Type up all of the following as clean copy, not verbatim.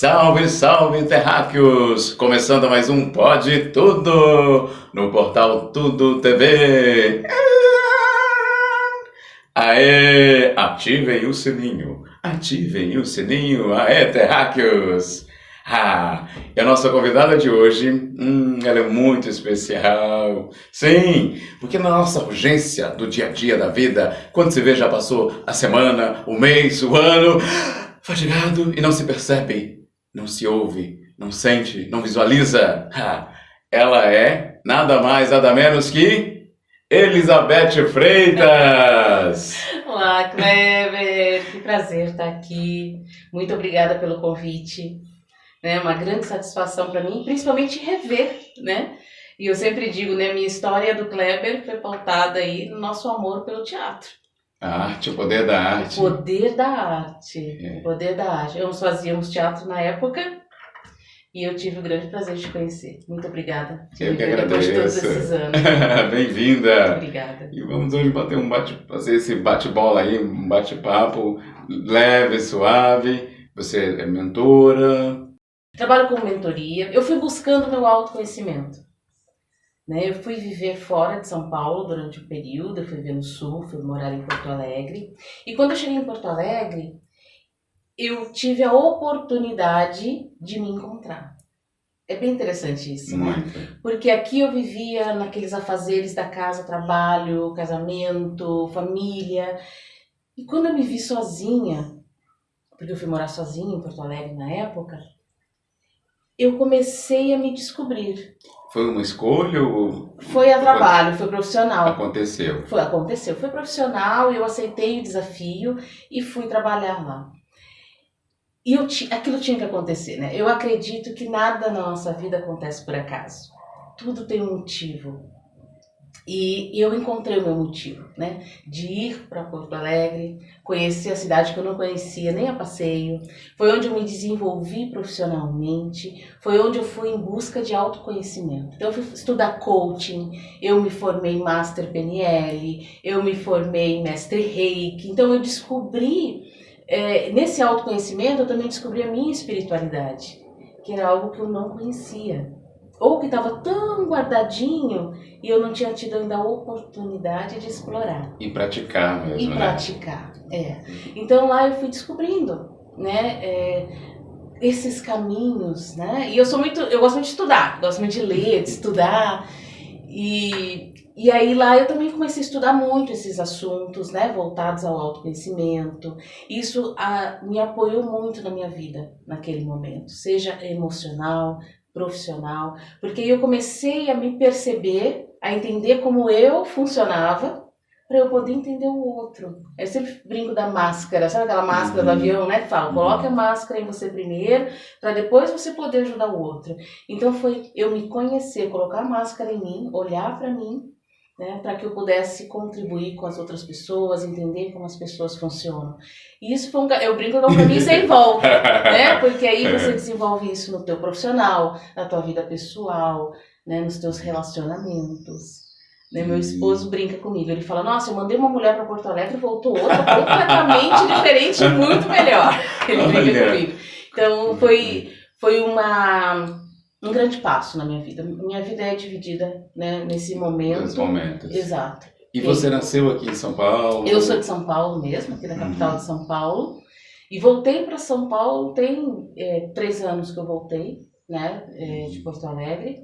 Salve, salve, terráqueos! Começando mais um Pode Tudo no portal Tudo TV. Aê! Ativem o sininho, aê, terráqueos! E a nossa convidada de hoje, ela é muito especial. Sim, porque na nossa urgência do dia a dia da vida, quando se vê já passou a semana, o mês, o ano, fatigado e não se percebe, não se ouve, não sente, não visualiza. Ela é nada mais, nada menos que Elizabeth Freitas. Olá, Kleber, que prazer estar aqui. Muito obrigada pelo convite. É uma grande satisfação para mim, principalmente rever, né? E eu sempre digo, né, minha história do Kleber foi pautada aí no nosso amor pelo teatro. A arte, o poder da arte. O poder da arte, o poder da arte. Nós fazíamos teatro na época e eu tive o grande prazer de te conhecer. Muito obrigada. Eu que agradeço. Depois de todos esses anos. Bem-vinda. Muito obrigada. E vamos hoje fazer esse bate-bola aí, um bate-papo leve, suave. Você é mentora. Trabalho com mentoria. Eu fui buscando meu autoconhecimento. Né? Eu fui viver fora de São Paulo durante um período, eu fui viver no Sul, fui morar em Porto Alegre. E quando eu cheguei em Porto Alegre, eu tive a oportunidade de me encontrar. É bem interessante isso, né? Porque aqui eu vivia naqueles afazeres da casa, trabalho, casamento, família. E quando eu me vi sozinha, porque eu fui morar sozinha em Porto Alegre na época, eu comecei a me descobrir. Foi uma escolha ou... Foi a trabalho, foi profissional. Aconteceu. Foi profissional, eu aceitei o desafio e fui trabalhar lá. E aquilo tinha que acontecer, né? Eu acredito que nada na nossa vida acontece por acaso. Tudo tem um motivo. E eu encontrei o meu motivo, né? De ir para Porto Alegre, conhecer a cidade que eu não conhecia nem a passeio. Foi onde eu me desenvolvi profissionalmente, foi onde eu fui em busca de autoconhecimento. Então eu fui estudar coaching, eu me formei em Master PNL, eu me formei em Mestre Reiki. Então eu descobri, nesse autoconhecimento eu também descobri a minha espiritualidade, que era algo que eu não conhecia. Ou que estava tão guardadinho e eu não tinha tido ainda a oportunidade de explorar. E praticar mesmo, E praticar, Então lá eu fui descobrindo, né, esses caminhos, né? E eu gosto muito de estudar, gosto muito de ler, de estudar. E aí lá eu também comecei a estudar muito esses assuntos, né, voltados ao autoconhecimento. Isso me apoiou muito na minha vida naquele momento, seja emocional, profissional, porque eu comecei a me perceber, a entender como eu funcionava, para eu poder entender o outro. Eu sempre brinco da máscara, sabe aquela máscara do avião, né? Que fala, coloque a máscara em você primeiro, para depois você poder ajudar o outro. Então foi eu me conhecer, colocar a máscara em mim, olhar para mim, né, para que eu pudesse contribuir com as outras pessoas, entender como as pessoas funcionam. E isso foi eu brinco que é um caminho sem volta, né? Porque aí você desenvolve isso no teu profissional, na tua vida pessoal, né, nos teus relacionamentos. Né? Meu esposo brinca comigo, ele fala, nossa, eu mandei uma mulher para Porto Alegre e voltou outra completamente diferente e muito melhor. Ele brinca comigo. Então foi um grande passo na minha vida. Minha vida é dividida, né, nesse momento. Nos momentos. Exato. E você nasceu aqui em São Paulo? Eu sou de São Paulo mesmo, aqui da capital de São Paulo. E voltei para São Paulo, tem 3 anos que eu voltei, né, de Porto Alegre.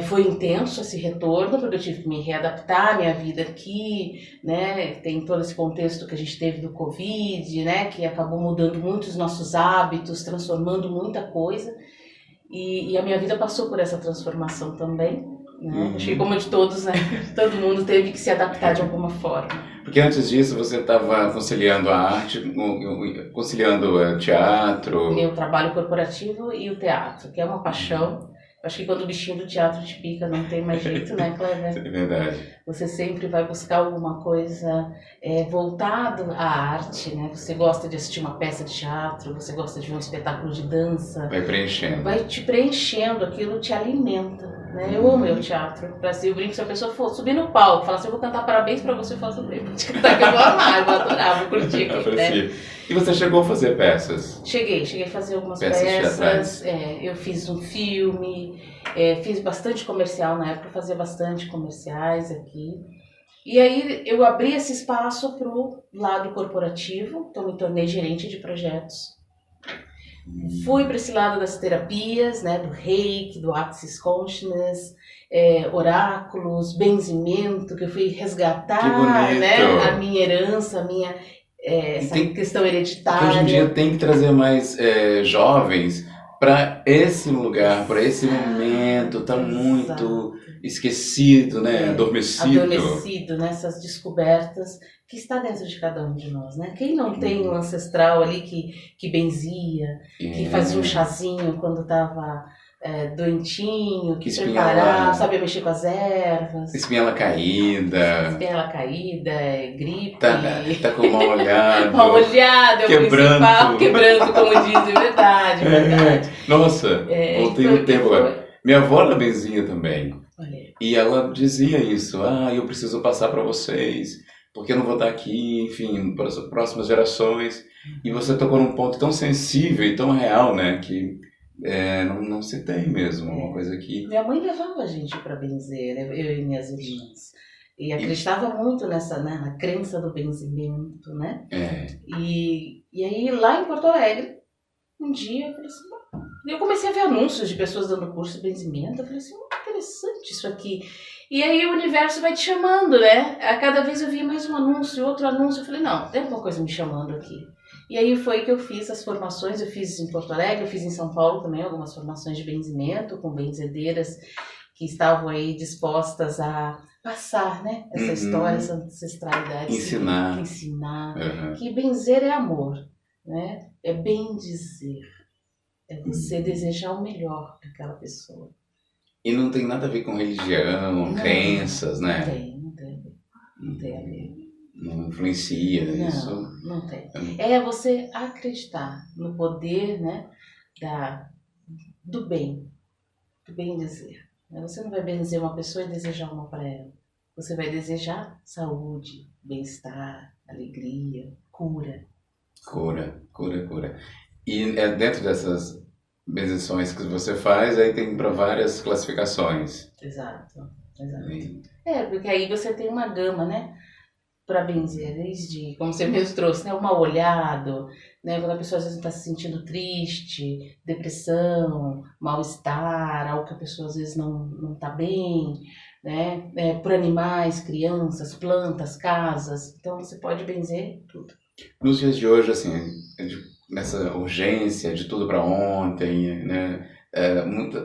Foi intenso esse retorno, porque eu tive que me readaptar à minha vida aqui, né? Tem todo esse contexto que a gente teve do Covid, né? Que acabou mudando muito os nossos hábitos, transformando muita coisa. E a minha vida passou por essa transformação também, né? Acho que como de todos, né? Todo mundo teve que se adaptar de alguma forma. Porque antes disso você estava conciliando a arte, conciliando o teatro... Meu trabalho corporativo e o teatro, que é uma paixão. Acho que quando o bichinho do teatro te pica, não tem mais jeito, né, Kleber? É verdade. Você sempre vai buscar alguma coisa voltado à arte, né? Você gosta de assistir uma peça de teatro, você gosta de ver um espetáculo de dança. Vai preenchendo. Vai te preenchendo, aquilo te alimenta. Né? Eu amo o teatro. Eu brinco, se a pessoa for subir no palco, falar assim, eu vou cantar parabéns pra você, eu falo assim, pode cantar que eu vou amar, eu vou adorar, vou curtir aqui, né? E você chegou a fazer peças? Cheguei a fazer algumas Peças peças, eu fiz um filme, fiz bastante comercial na época, fazia bastante comerciais aqui. E aí eu abri esse espaço pro lado corporativo, então me tornei gerente de projetos. Fui para esse lado das terapias, né, do reiki, do Access Consciousness, oráculos, benzimento, que eu fui resgatar, né, a minha herança, a minha essa questão hereditária. Que hoje em dia tem que trazer mais jovens para esse lugar, para esse momento, tá muito esquecido, né, adormecido nessas descobertas que está dentro de cada um de nós, né? Quem não tem um ancestral ali que benzia, que fazia um chazinho quando estava doentinho, que preparava, sabia mexer com as ervas. Espinhela caída, gripe. Tá com mal olhado. Mal olhado, é o principal, quebrando, como dizem, verdade. Nossa, voltei no tempo agora. Minha avó era benzinha também. Olha. E ela dizia isso, eu preciso passar para vocês, porque eu não vou estar aqui, enfim, para as próximas gerações. E você tocou num ponto tão sensível e tão real, né, que não se tem mesmo, uma coisa que... Minha mãe levava a gente para benzer, né, eu e minhas irmãs. E acreditava muito nessa, né, na crença do benzimento, né? E aí, lá em Porto Alegre, um dia, eu falei assim, eu comecei a ver anúncios de pessoas dando curso de benzimento. Eu falei assim, interessante isso aqui. E aí o universo vai te chamando, né? A cada vez eu via mais um anúncio, outro anúncio. Eu falei, não, tem alguma coisa me chamando aqui. E aí foi que eu fiz as formações. Eu fiz em Porto Alegre, eu fiz em São Paulo também algumas formações de benzimento com benzedeiras que estavam aí dispostas a passar, né? Essa história, essa ancestralidade. Ensinar. Que benzer é amor, né? É bem dizer. É você desejar o melhor para aquela pessoa. E não tem nada a ver com religião, crenças, né? Não tem a ver. Não influencia isso? Não tem. É você acreditar no poder, né, do bem dizer. Você não vai benzer uma pessoa e desejar uma para ela. Você vai desejar saúde, bem-estar, alegria, cura. Cura. E dentro dessas benzições que você faz, aí tem para várias classificações. Exato. Porque aí você tem uma gama, né, para benzer, desde, como você mesmo trouxe, né, o mal olhado, né, quando a pessoa às vezes está se sentindo triste, depressão, mal-estar, algo que a pessoa às vezes não está bem, né, por animais, crianças, plantas, casas. Então você pode benzer tudo. Nos dias de hoje, assim, nessa urgência de tudo para ontem, né?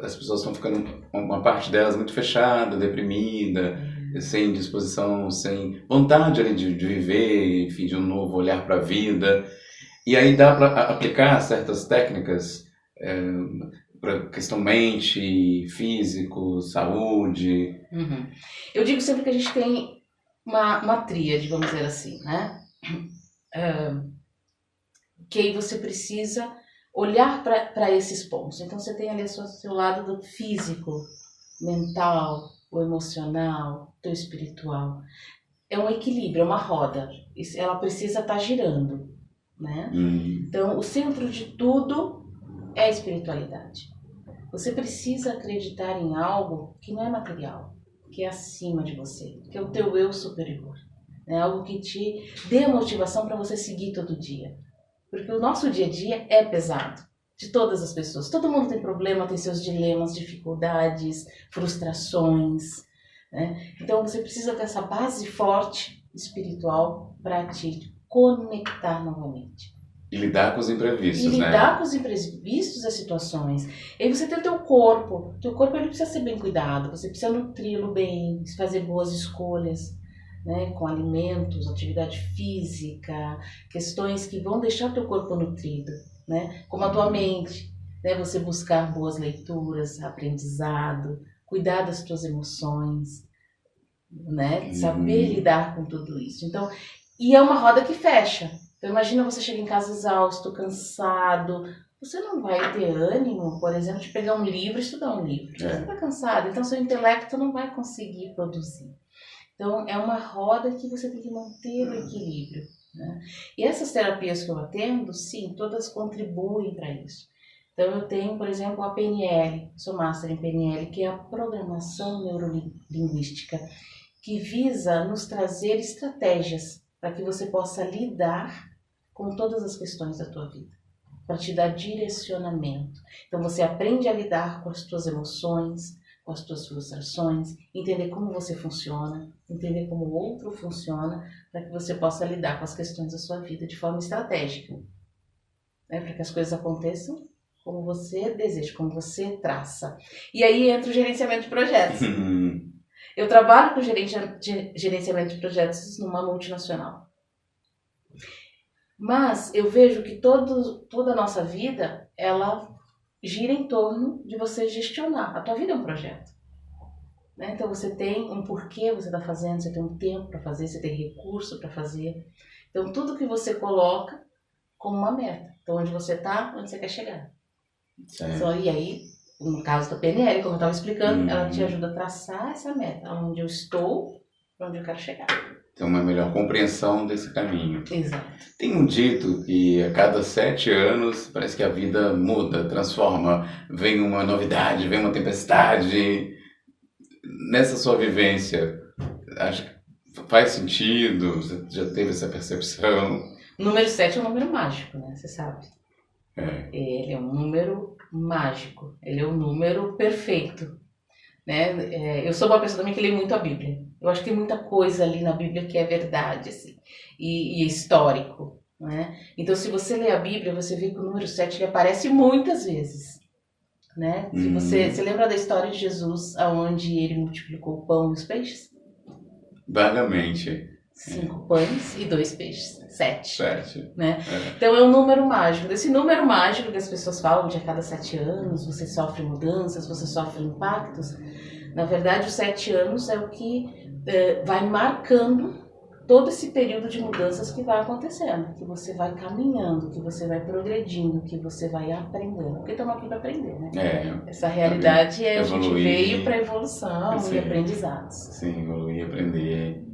As pessoas estão ficando, uma parte delas muito fechada, deprimida, sem disposição, sem vontade ali de viver, enfim, de um novo olhar para a vida. E aí dá para aplicar certas técnicas para questão mente, físico, saúde. Eu digo sempre que a gente tem uma tríade, vamos dizer assim, né? Que aí você precisa olhar para esses pontos. Então você tem ali o seu lado do físico, mental, o emocional, o espiritual. É um equilíbrio, é uma roda. Ela precisa estar girando, né? Então o centro de tudo é a espiritualidade. Você precisa acreditar em algo que não é material, que é acima de você, que é o teu eu superior. É algo que te dê motivação para você seguir todo dia. Porque o nosso dia a dia é pesado, de todas as pessoas. Todo mundo tem problema, tem seus dilemas, dificuldades, frustrações, né? Então você precisa dessa base forte espiritual para te conectar novamente. E lidar com os imprevistos, né? Lidar com os imprevistos das situações. E aí você tem o teu corpo. O teu corpo ele precisa ser bem cuidado, você precisa nutri-lo bem, fazer boas escolhas. Né, com alimentos, atividade física, questões que vão deixar teu corpo nutrido, né, como a tua mente, né, você buscar boas leituras, aprendizado, cuidar das tuas emoções, né, saber lidar com tudo isso. Então, e é uma roda que fecha. Então imagina você chega em casa exausto, cansado, você não vai ter ânimo, por exemplo, de pegar um livro e estudar um livro. Você está cansado, então seu intelecto não vai conseguir produzir. Então, é uma roda que você tem que manter o equilíbrio, né? E essas terapias que eu atendo, sim, todas contribuem para isso. Então, eu tenho, por exemplo, a PNL, sou master em PNL, que é a Programação Neurolinguística, que visa nos trazer estratégias para que você possa lidar com todas as questões da tua vida, para te dar direcionamento. Então, você aprende a lidar com as tuas emoções, com as tuas frustrações, entender como você funciona, entender como o outro funciona, para que você possa lidar com as questões da sua vida de forma estratégica, né? Para que as coisas aconteçam como você deseja, como você traça. E aí entra o gerenciamento de projetos. Eu trabalho com gerenciamento de projetos numa multinacional. Mas eu vejo que toda a nossa vida, ela gira em torno de você gestionar. A tua vida é um projeto, né? Então você tem um porquê você está fazendo, você tem um tempo para fazer, você tem recurso para fazer. Então tudo que você coloca como uma meta. Então onde você está, onde você quer chegar. Então, e aí, no caso da PNL, como eu estava explicando, ela te ajuda a traçar essa meta, onde eu estou, onde eu quero chegar. Tem uma melhor compreensão desse caminho. Exato. Tem um dito que a cada 7 anos parece que a vida muda, transforma, vem uma novidade, vem uma tempestade. Nessa sua vivência, acho que faz sentido? Você já teve essa percepção? O número 7 é um número mágico, né? Você sabe. Ele é um número mágico, ele é um número perfeito, né? Eu sou uma pessoa também que lê muito a Bíblia. Eu acho que tem muita coisa ali na Bíblia que é verdade, assim, e é histórico, né? Então, se você lê a Bíblia, você vê que o número 7 ele aparece muitas vezes, né? Se você lembra da história de Jesus, onde ele multiplicou o pão e os peixes? Vagamente. 5 pães e 2 peixes. 7. Né? É. Então é um número mágico. Desse número mágico que as pessoas falam de a cada 7 anos, você sofre mudanças, você sofre impactos. Na verdade, os 7 anos é o que vai marcando todo esse período de mudanças que vai acontecendo, que você vai caminhando, que você vai progredindo, que você vai aprendendo. Porque estamos aqui para aprender, né? Essa realidade a gente veio para evolução e aprendizados. Sim, evoluir e aprender.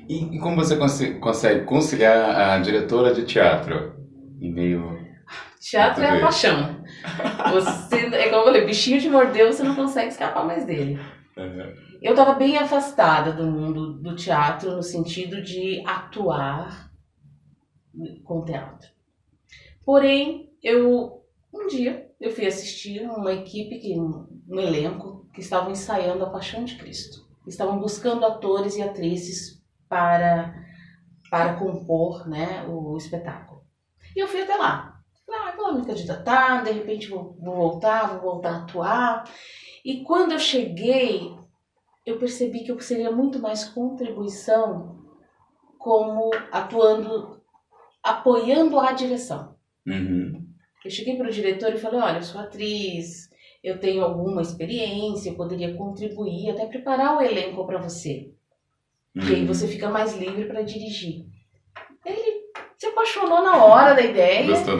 E como você consegue conciliar a diretora de teatro em meio... Teatro é a paixão. Você, é como eu falei, bichinho te mordeu, você não consegue escapar mais dele. Eu estava bem afastada do mundo do teatro, no sentido de atuar com teatro. Porém, um dia eu fui assistir uma equipe, um elenco, que estavam ensaiando A Paixão de Cristo. Estavam buscando atores e atrizes para compor, né, o espetáculo. E eu fui até lá. Vou me candidatar, de repente vou voltar a atuar. E quando eu cheguei, eu percebi que eu seria muito mais contribuição como atuando, apoiando a direção. Eu cheguei para o diretor e falei, olha, eu sou atriz, eu tenho alguma experiência, eu poderia contribuir, até preparar o elenco para você. E aí você fica mais livre para dirigir. Ele se apaixonou na hora da ideia. Gostou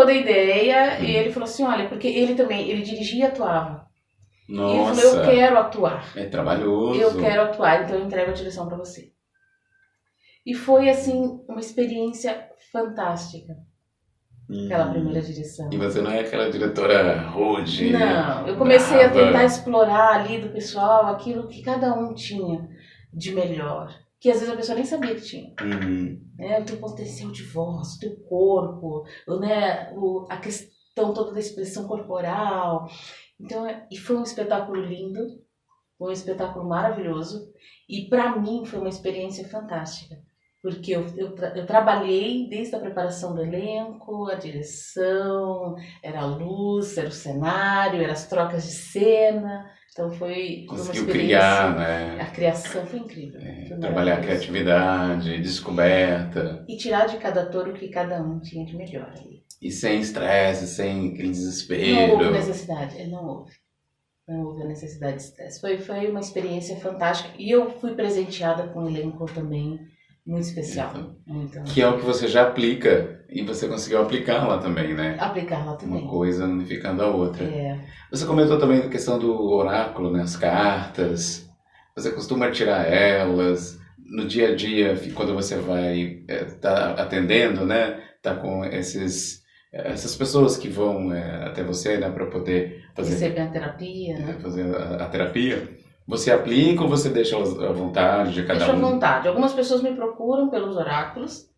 da ideia. E ele falou assim, olha, porque ele dirigia e atuava. Nossa. E ele falou, eu quero atuar. É trabalhoso. Eu quero atuar, então eu entrego a direção para você. E foi, assim, uma experiência fantástica. Aquela primeira direção. E você não é aquela diretora rude? Não, eu comecei a tentar explorar ali do pessoal aquilo que cada um tinha de melhor, que às vezes a pessoa nem sabia que tinha. Né? O teu potencial de voz, o teu corpo, né? A questão toda da expressão corporal. Então, e foi um espetáculo lindo, foi um espetáculo maravilhoso, e para mim foi uma experiência fantástica, porque eu trabalhei desde a preparação do elenco, a direção, era a luz, era o cenário, eram as trocas de cena. Então foi uma experiência. Criar, né? A criação foi incrível. Foi trabalhar a criatividade, descoberta. E tirar de cada ator o que cada um tinha de melhor ali. E sem estresse, sem aquele desespero. Não houve necessidade, não houve a necessidade de estresse. Foi uma experiência fantástica. E eu fui presenteada com um elenco também Muito especial. Então, Muito. que é o que você já aplica e você conseguiu aplicar lá também, né? Aplicar lá também. Uma coisa unificando a outra. É. Você comentou também a questão do oráculo, né? As cartas. Você costuma tirar elas no dia a dia, quando você vai tá atendendo, né? Tá com essas pessoas que vão até você, né? Para poder Receber a terapia, né? fazer a terapia. Você aplica ou você deixa elas à vontade de cada Deixa à um? vontade. Algumas pessoas me procuram pelos oráculos,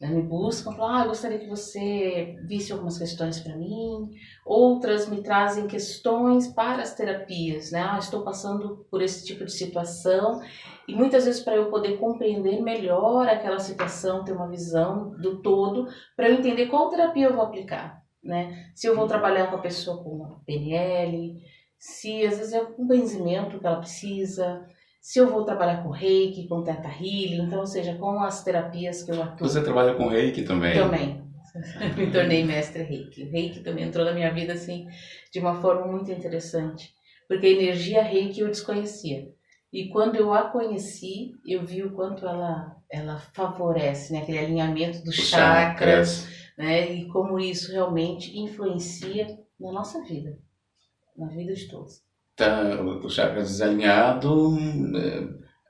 né, me buscam, falam, eu gostaria que você visse algumas questões para mim. Outras me trazem questões para as terapias, né? Estou passando por esse tipo de situação e muitas vezes para eu poder compreender melhor aquela situação, ter uma visão do todo, para eu entender qual terapia eu vou aplicar, né? Se eu vou trabalhar com a pessoa com PNL, se às vezes é um benzimento que ela precisa, se eu vou trabalhar com Reiki, com Theta Healing, então, ou seja, com as terapias que eu atuo. Você trabalha com Reiki também? Também. Me tornei mestre Reiki. O Reiki também entrou na minha vida, assim, de uma forma muito interessante. Porque a energia Reiki eu desconhecia. E quando eu a conheci, eu vi o quanto ela favorece, né? Aquele alinhamento dos chakras, né? E como isso realmente influencia na nossa vida. Na vida de todos. Tá, o chakra desalinhado,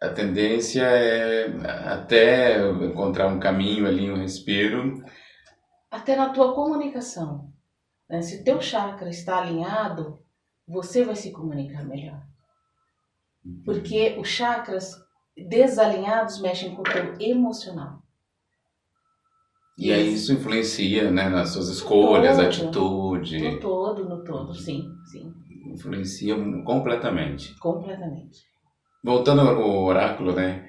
a tendência é até encontrar um caminho ali, um respiro. Até na tua comunicação, né? Se teu chakra está alinhado, você vai se comunicar melhor. Porque os chakras desalinhados mexem com o teu emocional. E aí isso influencia, né, nas suas escolhas, atitude. No todo, sim. Influencia completamente. Completamente. Voltando ao oráculo, né,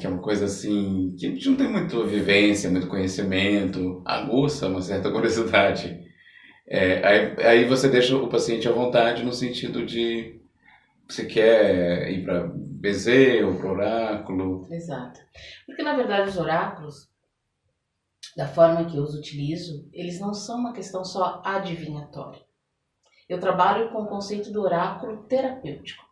que é uma coisa assim, que a gente não tem muita vivência, muito conhecimento, aguça uma certa curiosidade. Aí você deixa o paciente à vontade no sentido de você quer ir para BZ ou para oráculo. Exato. Porque na verdade os oráculos, da forma que eu os utilizo, eles não são uma questão só adivinhatória. Eu trabalho com o conceito do oráculo terapêutico.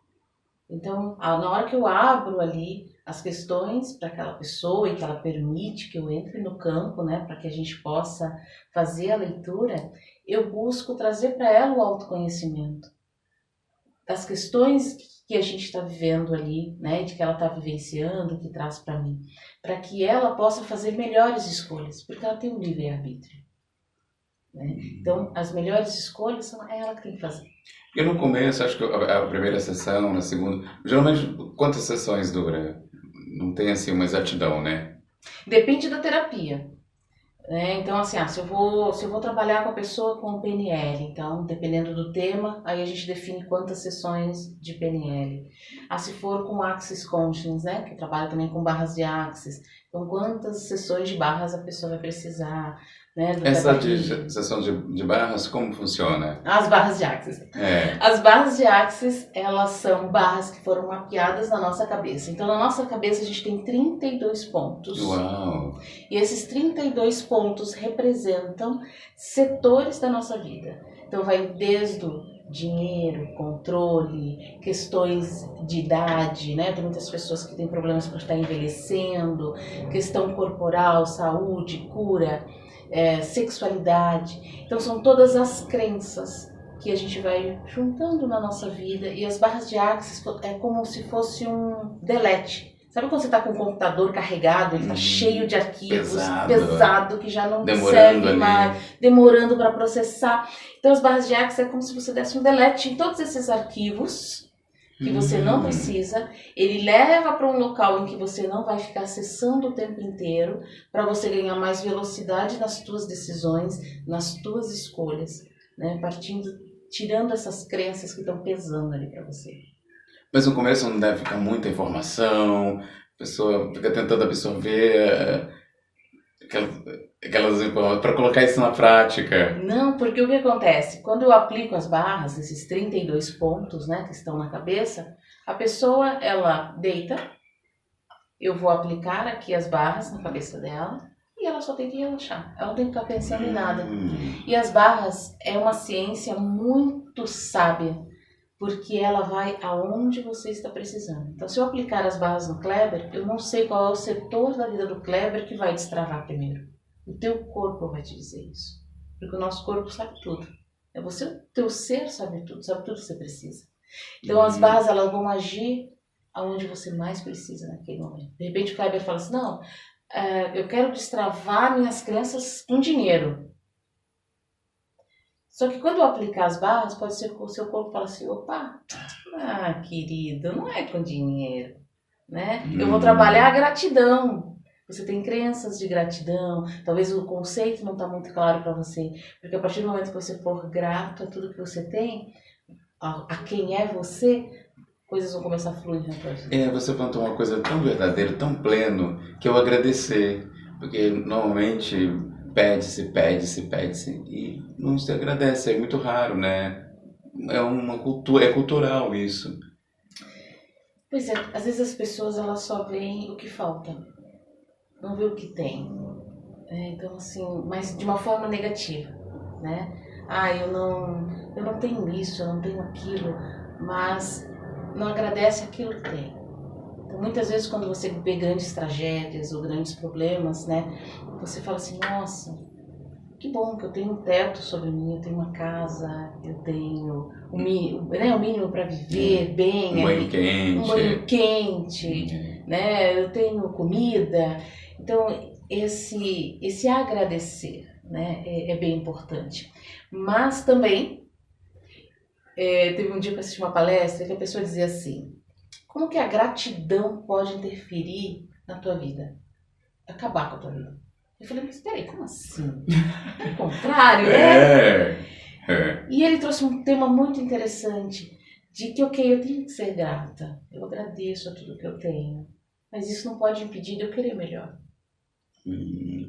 Então, na hora que eu abro ali as questões para aquela pessoa e que ela permite que eu entre no campo, né, para que a gente possa fazer a leitura, eu busco trazer para ela o autoconhecimento das questões que a gente está vivendo ali, né, de que ela está vivenciando, que traz para mim, para que ela possa fazer melhores escolhas, porque ela tem um livre-arbítrio. Né? Então, as melhores escolhas são ela que tem que fazer. Eu no começo, acho que a primeira sessão, na segunda... Geralmente, quantas sessões dura? Não tem, assim, uma exatidão, né? Depende da terapia. Né? Então, assim, se eu vou trabalhar com a pessoa com PNL, então, dependendo do tema, aí a gente define quantas sessões de PNL. Se for com Axis Conscience, né, que eu trabalho também com barras de Axis, então, quantas sessões de barras a pessoa vai precisar, né? Essa sessão de barras, como funciona? As barras de Axis. As barras de Axis, elas são barras que foram mapeadas na nossa cabeça. Então, na nossa cabeça, a gente tem 32 pontos. Uau! E esses 32 pontos representam setores da nossa vida. Então, vai desde o dinheiro, controle, questões de idade, né? Tem muitas pessoas que têm problemas por estar envelhecendo, questão corporal, saúde, cura, sexualidade. Então, são todas as crenças que a gente vai juntando na nossa vida. E as barras de Axis é como se fosse um delete. Sabe quando você está com o computador carregado, ele está cheio de arquivos, pesado que já não serve mais, demorando para processar. Então, as barras de Axis é como se você desse um delete em todos esses arquivos que você não precisa. Ele leva para um local em que você não vai ficar acessando o tempo inteiro, para você ganhar mais velocidade nas tuas decisões, nas tuas escolhas, né? Tirando essas crenças que estão pesando ali para você. Mas no começo não deve ficar muita informação, a pessoa fica tentando absorver aquelas informações para colocar isso na prática. Não, porque o que acontece? Quando eu aplico as barras, esses 32 pontos, né, que estão na cabeça, a pessoa, ela deita, eu vou aplicar aqui as barras na cabeça dela e ela só tem que relaxar, ela não tem que ficar pensando em nada. E as barras é uma ciência muito sábia, porque ela vai aonde você está precisando. Então, se eu aplicar as barras no Kleber, eu não sei qual é o setor da vida do Kleber que vai destravar primeiro. O teu corpo vai te dizer isso. Porque o nosso corpo sabe tudo. É você, o teu ser sabe tudo que você precisa. Então, as barras, elas vão agir aonde você mais precisa naquele momento. De repente, o Kleber fala assim, não, eu quero destravar minhas crenças com dinheiro. Só que quando eu aplicar as barras, pode ser que o seu corpo fale assim, opa, querido, não é com dinheiro, né? Eu vou trabalhar a gratidão. Você tem crenças de gratidão, talvez o conceito não está muito claro para você, porque a partir do momento que você for grato a tudo que você tem, a quem é você, coisas vão começar a fluir na tua vida. Você contou uma coisa tão verdadeira, tão pleno, que eu agradecer, porque normalmente pede-se e não se agradece, é muito raro, né? É uma cultura, é cultural isso. Pois é, às vezes as pessoas elas só veem o que falta, não vê o que tem. Então assim, mas de uma forma negativa, né? Eu não tenho isso, eu não tenho aquilo, mas não agradece aquilo que tem. Então muitas vezes quando você vê grandes tragédias ou grandes problemas, né? Você fala assim, nossa, que bom que eu tenho um teto sobre mim, eu tenho uma casa, eu tenho o mínimo para viver bem, Um banho quente, né? Eu tenho comida. Então, esse agradecer, né, é bem importante. Mas também, teve um dia que eu assisti uma palestra que a pessoa dizia assim, como que a gratidão pode interferir na tua vida? Acabar com a tua vida? Eu falei, mas peraí, como assim? É o contrário, né? E ele trouxe um tema muito interessante, de que, ok, eu tenho que ser grata, eu agradeço a tudo que eu tenho, mas isso não pode impedir de eu querer melhor.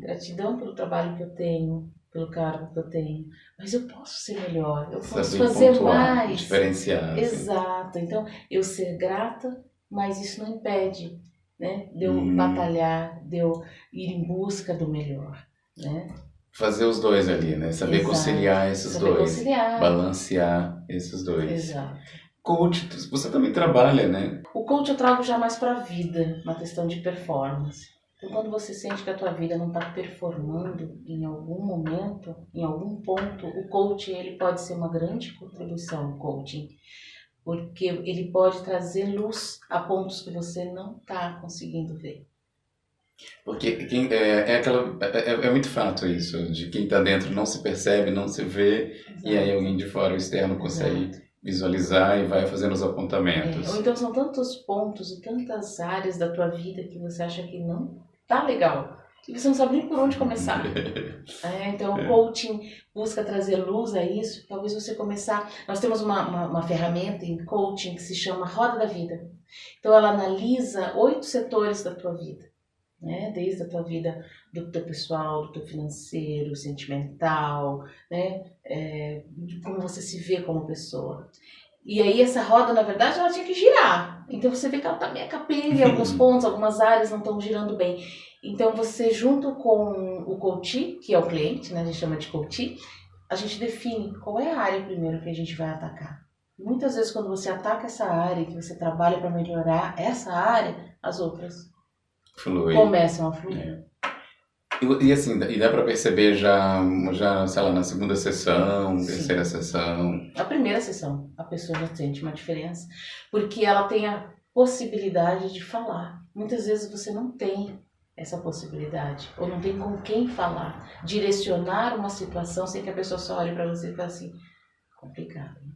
Gratidão pelo trabalho que eu tenho, pelo cargo que eu tenho, mas eu posso ser melhor, eu posso fazer pontuar, mais. Diferenciar. Exato, então eu ser grata, mas isso não impede, né, de eu batalhar, de eu ir em busca do melhor, né? Fazer os dois ali, né? Saber conciliar esses dois. Balancear esses dois. Exato. Coach, você também trabalha, né? O coach eu trago já mais para a vida, uma questão de performance. Então, quando você sente que a tua vida não está performando em algum momento, em algum ponto, o coaching ele pode ser uma grande contribuição no coaching, porque ele pode trazer luz a pontos que você não está conseguindo ver. Porque é muito fato isso, de quem está dentro não se percebe, não se vê, exato. E aí alguém de fora, o externo, consegue visualizar e vai fazendo os apontamentos. Ou então são tantos pontos e tantas áreas da tua vida que você acha que não tá legal e você não sabe nem por onde começar. Então o coaching busca trazer luz a isso. Talvez você começar... Nós temos uma ferramenta em coaching que se chama Roda da Vida. Então ela analisa 8 setores da tua vida, né? Desde a tua vida do teu pessoal, do teu financeiro, sentimental, né? De como você se vê como pessoa. E aí essa roda, na verdade, ela tinha que girar. Então você vê que ela tá meio capenga em alguns pontos, algumas áreas não estão girando bem. Então você, junto com o coach, que é o cliente, né? A gente chama de coach, a gente define qual é a área primeiro que a gente vai atacar. Muitas vezes quando você ataca essa área, que você trabalha para melhorar essa área, as outras começam a fluir. E assim, e dá para perceber já, sei lá, na segunda sessão, terceira sessão? A primeira sessão, a pessoa já sente uma diferença, porque ela tem a possibilidade de falar. Muitas vezes você não tem essa possibilidade, ou não tem com quem falar, direcionar uma situação sem que a pessoa só olhe para você e fale assim, complicado, né?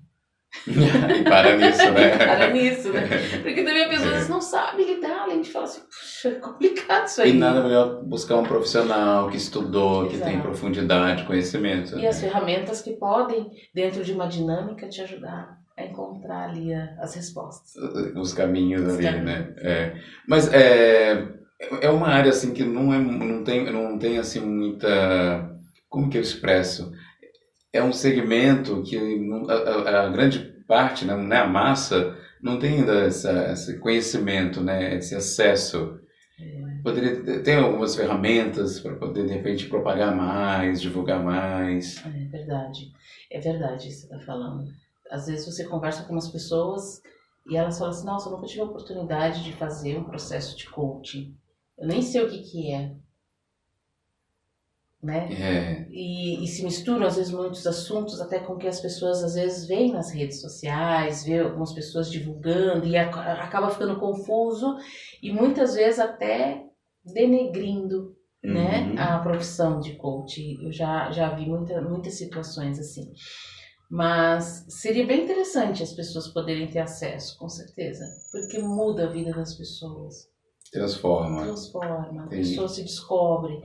E para nisso, né? Para nisso, né? Porque também a pessoa às vezes não sabe lidar, além de falar assim, puxa, é complicado isso aí. E nada melhor buscar um profissional que estudou, que tem profundidade, conhecimento. E as ferramentas que podem, dentro de uma dinâmica, te ajudar a encontrar ali as respostas. Os caminhos ali, né? Mas é uma área assim que não tem assim muita... Como que eu expresso? É um segmento que a grande parte, né, a massa, não tem ainda esse conhecimento, né, esse acesso. Poderia ter algumas ferramentas para poder, de repente, propagar mais, divulgar mais. É verdade isso que você está falando. Às vezes você conversa com umas pessoas e elas falam assim, nossa, eu nunca tive a oportunidade de fazer um processo de coaching. Eu nem sei o que é, né? E se misturam, às vezes, muitos assuntos, até com que as pessoas, às vezes, veem nas redes sociais, vê algumas pessoas divulgando e acaba ficando confuso e muitas vezes até denegrindo, né, a profissão de coach. Eu já vi muitas situações assim. Mas seria bem interessante as pessoas poderem ter acesso, com certeza, porque muda a vida das pessoas. Transforma. A pessoa se descobre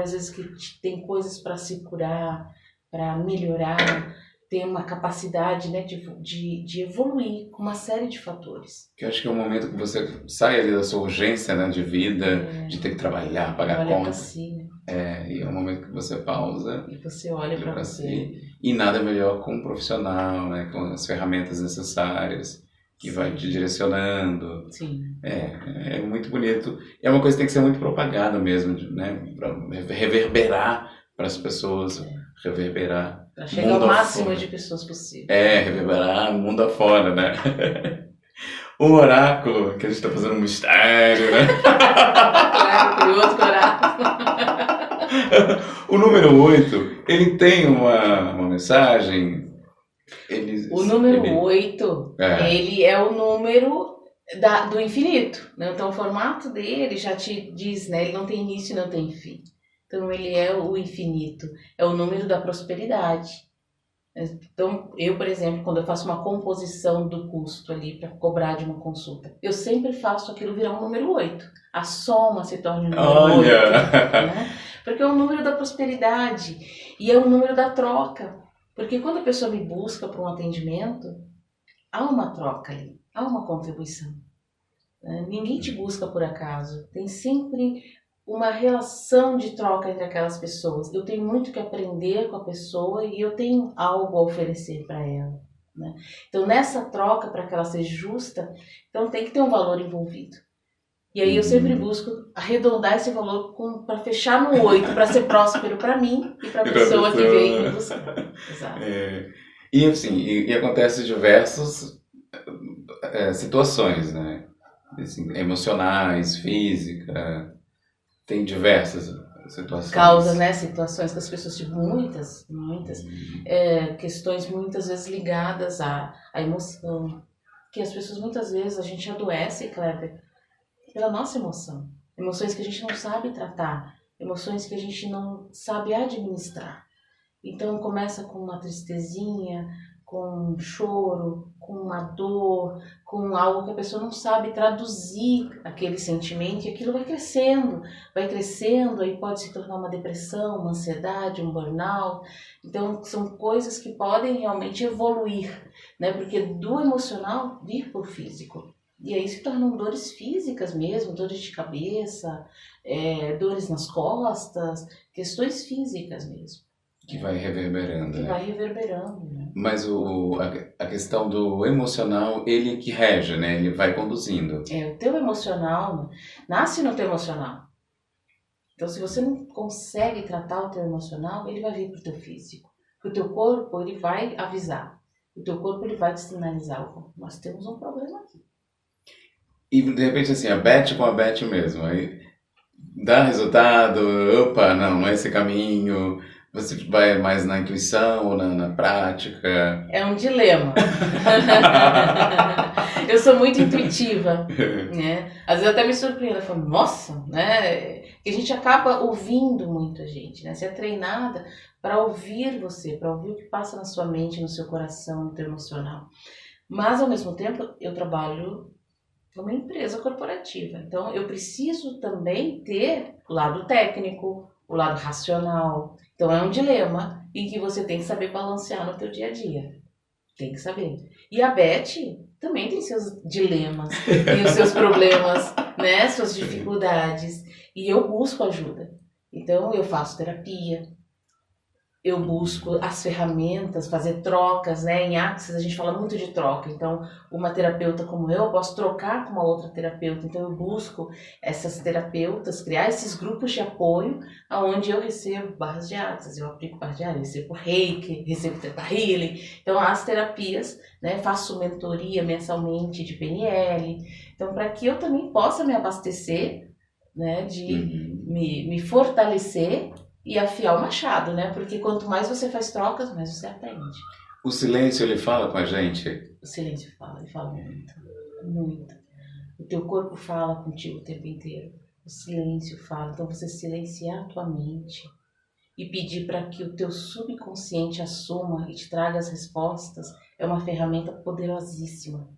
às vezes que tem coisas para se curar, para melhorar, tem uma capacidade, né, de evoluir com uma série de fatores. Que eu acho que é o momento que você sai ali da sua urgência, né, de vida, de ter que trabalhar, pagar conta. Si, né? E é o momento que você pausa. E você olha para você. Si. E nada melhor com um profissional, né, com as ferramentas necessárias, que vai te direcionando. Sim. É muito bonito. É uma coisa que tem que ser muito propagada mesmo, né, para reverberar para as pessoas, reverberar. Para chegar ao máximo de pessoas possível. Reverberar mundo afora, né? O oráculo, que a gente está fazendo um mistério, né? Outro oráculo. O número 8, ele tem uma mensagem. O número 8, ele é o número do infinito, né? Então o formato dele já te diz, né? Ele não tem início e não tem fim. Então ele é o infinito, é o número da prosperidade. Então eu, por exemplo, quando eu faço uma composição do custo ali para cobrar de uma consulta, eu sempre faço aquilo virar um número 8. A soma se torna um número 8. Né? Porque é o número da prosperidade e é o número da troca. Porque quando a pessoa me busca para um atendimento, há uma troca ali, há uma contribuição. Ninguém te busca por acaso, tem sempre uma relação de troca entre aquelas pessoas. Eu tenho muito que aprender com a pessoa e eu tenho algo a oferecer para ela. Né? Então, nessa troca, para que ela seja justa, então tem que ter um valor envolvido. E aí eu sempre busco arredondar esse valor para fechar no 8, para ser próspero para mim e para a pessoa que veio me buscar. Exato. E assim, e acontece diversas situações, né? Assim, emocionais, física, tem diversas situações. Causas, né? Situações que as pessoas tiveram muitas questões muitas vezes ligadas à emoção. Que as pessoas muitas vezes, a gente adoece, Kleber, pela nossa emoção. Emoções que a gente não sabe tratar, emoções que a gente não sabe administrar. Então começa com uma tristezinha, com um choro, com uma dor, com algo que a pessoa não sabe traduzir aquele sentimento e aquilo vai crescendo, aí pode se tornar uma depressão, uma ansiedade, um burnout. Então são coisas que podem realmente evoluir, né? Porque do emocional vir para o físico. E aí se tornam dores físicas mesmo, dores de cabeça, dores nas costas, questões físicas mesmo. Que vai reverberando, né? Vai reverberando, né? Mas a questão do emocional, ele que rege, né? Ele vai conduzindo. O teu emocional nasce no teu emocional. Então, se você não consegue tratar o teu emocional, ele vai vir pro teu físico. O teu corpo, ele vai avisar. O teu corpo, ele vai te sinalizar. Nós temos um problema aqui. E, de repente, assim, a Beth com a Beth mesmo. Aí dá resultado, opa, não é esse caminho... Você vai mais na intuição ou na prática? É um dilema. Eu sou muito intuitiva, né? Às vezes até me surpreendo, eu falo, nossa, né? Que a gente acaba ouvindo muito a gente, né? Você é treinada para ouvir você, para ouvir o que passa na sua mente, no seu coração, no teu emocional. Mas, ao mesmo tempo, eu trabalho numa empresa corporativa. Então, eu preciso também ter o lado técnico, o lado racional. Então é um dilema em que você tem que saber balancear no teu dia a dia. Tem que saber. E a Beth também tem seus dilemas, tem os seus problemas, né? Suas dificuldades. E eu busco ajuda. Então eu faço terapia. eu busco as ferramentas, fazer trocas, né? Em Axis a gente fala muito de troca. Então, uma terapeuta como eu posso trocar com uma outra terapeuta. Então, eu busco essas terapeutas, criar esses grupos de apoio, onde eu recebo barras de Axis, eu aplico barras de Axis, recebo Reiki, recebo Theta Healing. Então, as terapias, né? Faço mentoria mensalmente de PNL. Então, para que eu também possa me abastecer, né? De me fortalecer e afiar o machado, né? Porque quanto mais você faz trocas, mais você aprende. O silêncio, ele fala com a gente? O silêncio fala, ele fala muito, muito. O teu corpo fala contigo o tempo inteiro. O silêncio fala. Então você silenciar a tua mente e pedir para que o teu subconsciente assuma e te traga as respostas é uma ferramenta poderosíssima.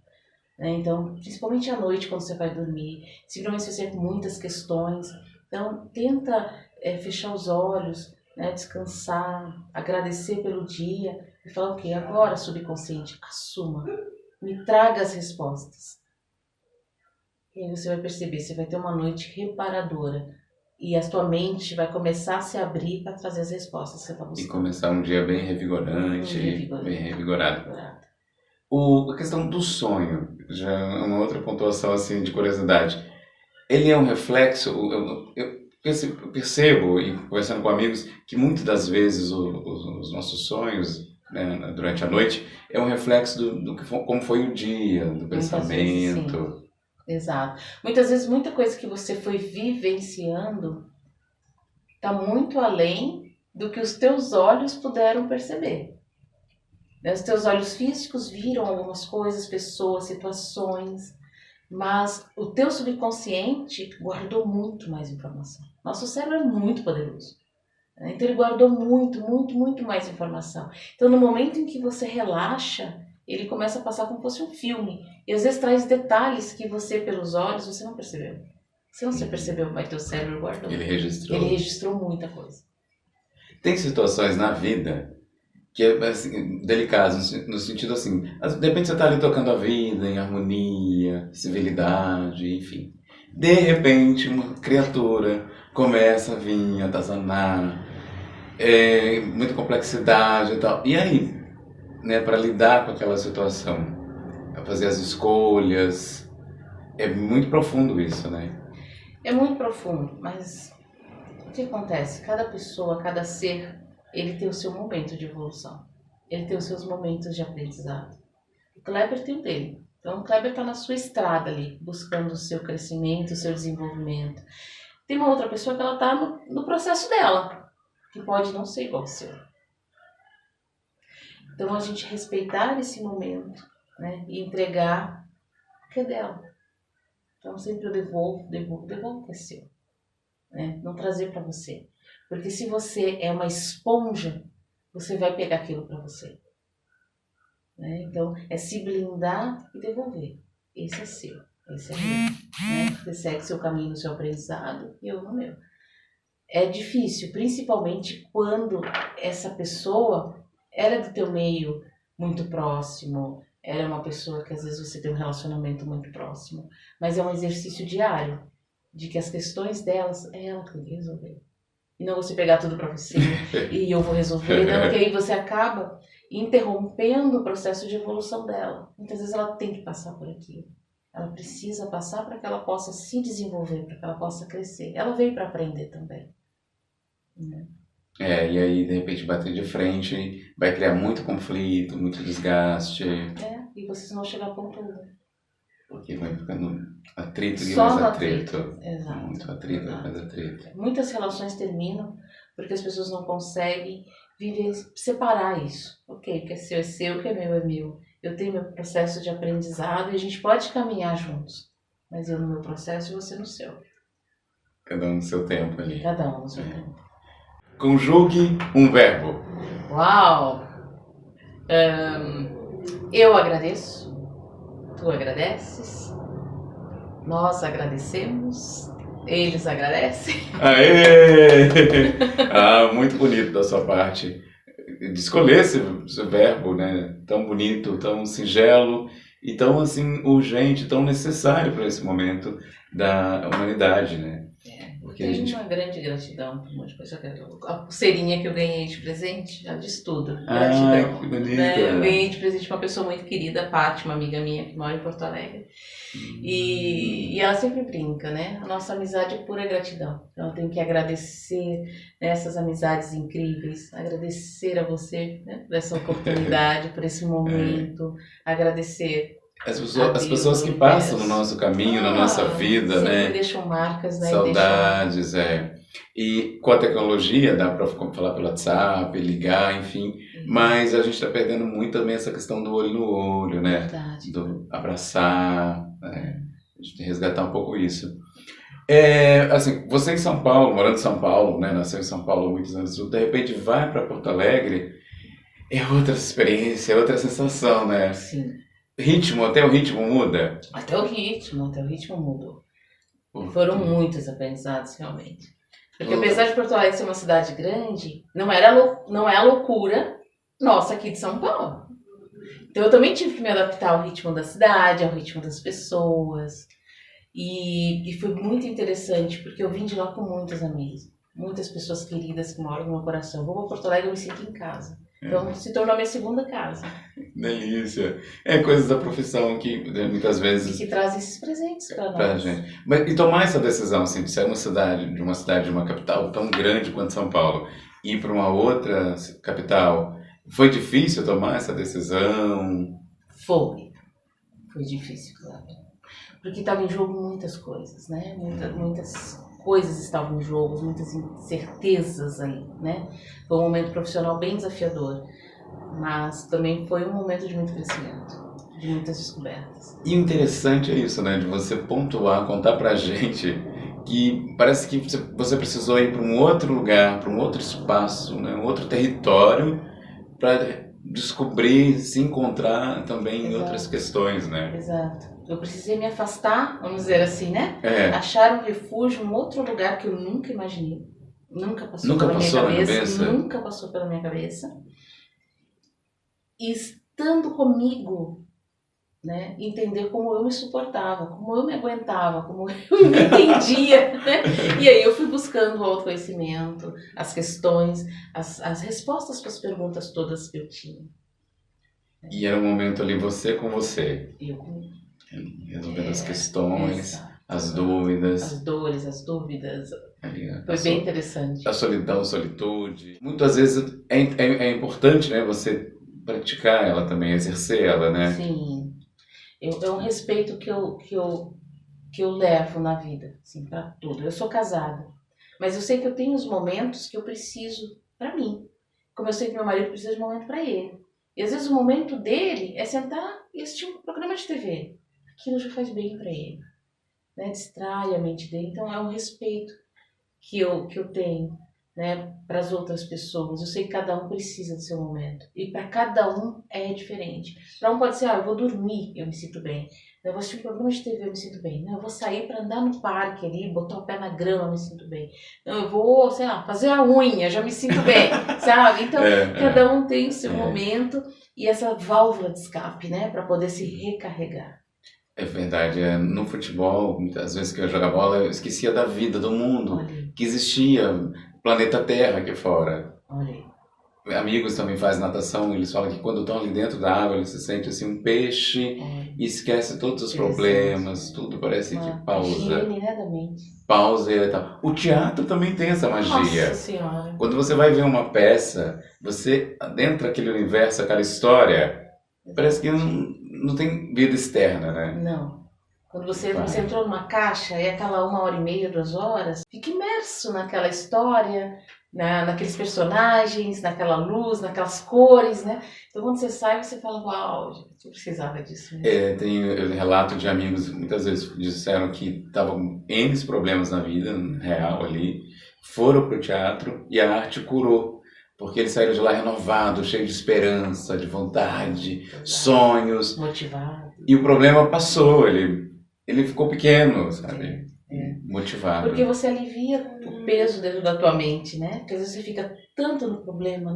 Né? Então, principalmente à noite, quando você vai dormir, seguramente se você tem muitas questões, então tenta fechar os olhos, né, descansar, agradecer pelo dia e falar, ok, agora subconsciente, assuma, me traga as respostas. E aí você vai perceber, você vai ter uma noite reparadora e a tua mente vai começar a se abrir para trazer as respostas que você está buscando. E começar um dia bem revigorante, bem revigorado. A questão do sonho, já é uma outra pontuação assim, de curiosidade. Ele é um reflexo, eu percebo, e conversando com amigos, que muitas das vezes os nossos sonhos, né, durante a noite, é um reflexo como foi o dia, do pensamento. Vezes, sim. Exato. Muitas vezes, muita coisa que você foi vivenciando está muito além do que os teus olhos puderam perceber. Os teus olhos físicos viram algumas coisas, pessoas, situações, mas o teu subconsciente guardou muito mais informação. Nosso cérebro é muito poderoso. Então ele guardou muito mais informação. Então no momento em que você relaxa, ele começa a passar como se fosse um filme. E às vezes traz detalhes que você, pelos olhos, você não percebeu. Se você percebeu, mas teu cérebro guardou. Ele registrou. Ele registrou muita coisa. Tem situações na vida que é assim, delicadas, no sentido assim, de repente você está ali tocando a vida em harmonia, civilidade, enfim. De repente uma criatura começa a vir, atazanar, muita complexidade e tal. E aí, né, para lidar com aquela situação, para fazer as escolhas, é muito profundo isso, né? É muito profundo, mas o que acontece? Cada pessoa, cada ser, ele tem o seu momento de evolução. Ele tem os seus momentos de aprendizado. O Kleber tem o dele. Então o Kleber está na sua estrada ali, buscando o seu crescimento, o seu desenvolvimento. Tem uma outra pessoa que ela está no processo dela, que pode não ser igual ao seu. Então a gente respeitar esse momento, né, e entregar o que é dela. Então sempre eu devolvo o que é seu. Né? Não trazer para você. Porque se você é uma esponja, você vai pegar aquilo para você. Né? Então, é se blindar e devolver. Esse é seu, esse é meu. Né? Você segue seu caminho no seu aprendizado e eu no meu. É difícil, principalmente quando essa pessoa era do teu meio muito próximo, era uma pessoa que às vezes você tem um relacionamento muito próximo, mas é um exercício diário de que as questões delas é ela que tem que resolver. E não você pegar tudo para você e eu vou resolver, não, porque aí você acaba interrompendo o processo de evolução dela. Muitas vezes ela tem que passar por aquilo. Ela precisa passar para que ela possa se desenvolver, para que ela possa crescer. Ela veio para aprender também. Né? E aí de repente bater de frente vai criar muito conflito, muito desgaste. E vocês vão chegar a ponto 1. Porque vai ficando atrito e Só mais no atrito. Exato. Muito atrito, Exato. mais atrito. Muitas relações terminam porque as pessoas não conseguem separar isso. Ok, o que é seu, o que é meu é meu. Eu tenho meu processo de aprendizado e a gente pode caminhar juntos. Mas eu no meu processo e você no seu. Cada um no seu tempo ali. Cada um no seu tempo. Conjugue um verbo. Uau! Eu agradeço. Tu agradeces, nós agradecemos, eles agradecem. Aê! Muito bonito da sua parte de escolher esse verbo, né? Tão bonito, tão singelo e tão assim urgente, tão necessário para esse momento da humanidade, né? porque Eu a tenho gente... uma grande gratidão por um monte de coisa. A pulseirinha que eu ganhei de presente já diz tudo. Ai, Gratidão. que bonita. Né? Eu ganhei de presente uma pessoa muito querida, a Paty, uma amiga minha que mora em Porto Alegre. E ela sempre brinca, né? A nossa amizade é pura gratidão. Então eu tenho que agradecer, né, essas amizades incríveis, agradecer a você, né, por essa oportunidade, por esse momento, agradecer As pessoas que passam no nosso caminho, na nossa vida, sempre né? deixam marcas, né? Saudades, E com a tecnologia dá para falar pelo WhatsApp, ligar, enfim. Mas a gente está perdendo muito também essa questão do olho no olho, né? Verdade. Do abraçar, né? A gente tem que resgatar um pouco isso. Assim, você em São Paulo, morando em São Paulo, né? Nasceu em São Paulo há muitos anos, de repente vai para Porto Alegre, é outra experiência, é outra sensação, né? Sim. Até o ritmo muda? Até o ritmo mudou. Foram muitos aprendizados, realmente. Porque apesar de Porto Alegre ser uma cidade grande, não é a loucura nossa aqui de São Paulo. Então eu também tive que me adaptar ao ritmo da cidade, ao ritmo das pessoas. E foi muito interessante, porque eu vim de lá com muitos amigos, muitas pessoas queridas que moram no meu coração. Vou para Porto Alegre, eu me sinto em casa. Então se tornou a minha segunda casa. Delícia. Coisas da profissão que, né, muitas vezes... E que trazem esses presentes para nós. Gente. E tomar essa decisão, assim, de sair de uma capital tão grande quanto São Paulo, e ir para uma outra capital, foi difícil tomar essa decisão? Foi difícil, claro. Porque estava em jogo muitas coisas, né? Muitas coisas estavam em jogo, muitas incertezas ali, né? Foi um momento profissional bem desafiador, mas também foi um momento de muito crescimento, de muitas descobertas. E o interessante é isso, né? De você pontuar, contar pra gente que parece que você precisou ir para um outro lugar, para um outro espaço, né? Um outro território, para descobrir, se encontrar também em outras questões, né? Exato. Eu precisei me afastar, vamos dizer assim, né? Achar um refúgio, um outro lugar que eu nunca imaginei. Nunca passou pela minha cabeça. Nunca passou pela minha cabeça. E estando comigo, né? Entender como eu me suportava, como eu me aguentava, como eu me entendia, né? E aí eu fui buscando o autoconhecimento, as questões, as respostas para as perguntas todas que eu tinha. E era um momento ali, você com você. Eu comigo. Resolvendo as questões, as dúvidas. As dores, as dúvidas. Foi bem interessante. A solidão, a solitude. Muitas vezes é importante, né, você praticar ela também, exercer ela, né? Sim. É um respeito que eu levo na vida, assim, para tudo. Eu sou casada, mas eu sei que eu tenho os momentos que eu preciso para mim. Como eu sei que meu marido precisa de um momento para ele. E às vezes o momento dele é sentar e assistir um programa de TV. Aquilo já faz bem para ele, né? Distrai a mente dele. Então é um respeito que eu tenho, né, para as outras pessoas. Eu sei que cada um precisa do seu momento. E para cada um é diferente. Para um pode ser, eu vou dormir, eu me sinto bem. Eu vou assistir um programa de TV, eu me sinto bem. Eu vou sair para andar no parque ali, botar o pé na grama, eu me sinto bem. Eu vou, sei lá, fazer a unha, já me sinto bem, sabe? Então, cada um tem o seu momento e essa válvula de escape, né, para poder se recarregar. É verdade, no futebol, muitas vezes que eu jogava bola, eu esquecia da vida, do mundo, que existia, planeta Terra aqui fora. Amigos também fazem natação, eles falam que quando estão ali dentro da água, eles se sentem assim um peixe e esquece todos os problemas, tudo parece que pausa. Higiene, né, da mente. Pausa e tal. O teatro também tem essa magia. Nossa Senhora. Quando você vai ver uma peça, você adentra aquele universo, aquela história, parece que não tem vida externa, né? Não. Quando você entrou numa caixa e aquela 1h30, 2 horas, fica imerso naquela história, naqueles personagens, naquela luz, naquelas cores, né? Então quando você sai, você fala, uau, eu precisava disso. Né? Tem relato de amigos, muitas vezes disseram que estavam com N problemas na vida, real ali, foram pro teatro e a arte curou. Porque eles saíram de lá renovados, cheios de esperança, de vontade, sonhos. Motivado. E o problema passou, ele ficou pequeno, sabe? Motivado. Porque você alivia o peso dentro da tua mente, né? Porque às vezes você fica tanto no problema,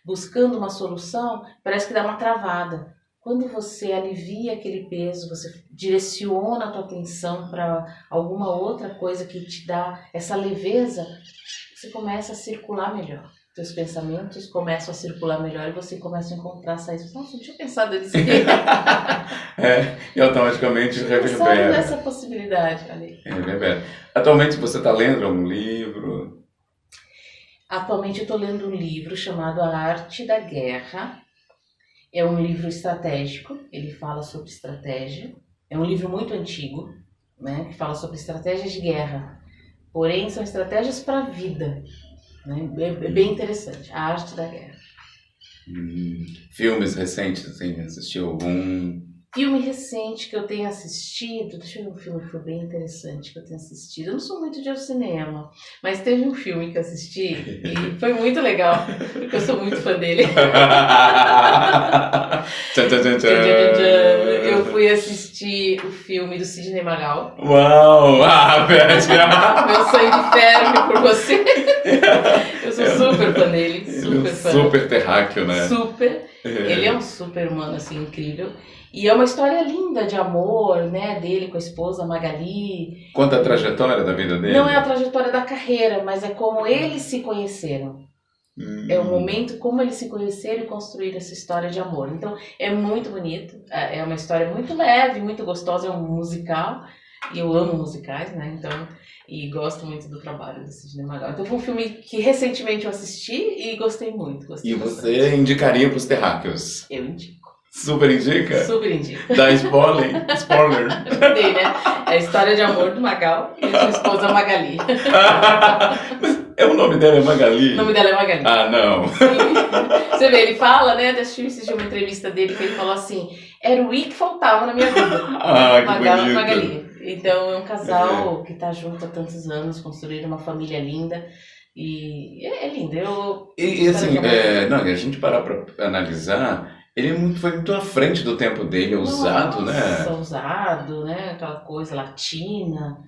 buscando uma solução, parece que dá uma travada. quando você alivia aquele peso, você direciona a tua atenção para alguma outra coisa que te dá essa leveza, você começa a circular melhor. Teus pensamentos começam a circular melhor e você começa a encontrar saídas. Nossa, não tinha pensado nisso aqui. E automaticamente Sabe reverbera. dessa possibilidade, ali. Reverbera. Atualmente você está lendo algum livro? Atualmente eu estou lendo um livro chamado A Arte da Guerra. É um livro estratégico, ele fala sobre estratégia. É um livro muito antigo, né, que fala sobre estratégias de guerra. Porém, são estratégias para a vida. Né? É bem interessante, A Arte da Guerra. Filmes recentes, assim, assistiu algum? Filme recente que eu tenho assistido, deixa eu ver um filme que foi bem interessante que eu tenho assistido. Eu não sou muito de ir ao cinema, mas teve um filme que eu assisti e foi muito legal, porque eu sou muito fã dele. Tchan, tchan, tchan, tchan. Eu fui assistir o filme do Sidney Magal. Uau! Beth! Meu sangue ferve por você. Eu sou super fã dele, super fã. Super terráqueo, né? Super. Ele é um super humano, assim, incrível. E é uma história linda de amor, né, dele com a esposa Magali. Conta a trajetória da vida dele? Não é a trajetória da carreira, mas é como eles se conheceram. É o momento como eles se conheceram e construíram essa história de amor. Então, é muito bonito. É uma história muito leve, muito gostosa. É um musical. E eu amo musicais, né? Então, e gosto muito do trabalho do Sidney Magal. Então, foi um filme que recentemente eu assisti e gostei muito. E você indicaria para os terráqueos? Eu indico. Super indica? Super indico. Dá spoiler? Spoiler. Dei, né? É a história de amor do Magal e a sua esposa Magali. O nome dela é Magali? O nome dela é Magali. Ah, não. Você vê, ele fala, né? Assisti uma entrevista dele que ele falou assim: era o I que faltava na minha vida. Ah, que Magal e bonito. Magali. Então é um casal que tá junto há tantos anos, construíram uma família linda. E é lindo. E assim, não, a gente parar para analisar, ele foi muito à frente do tempo dele, ousado, né? Ousado, né? Aquela coisa latina.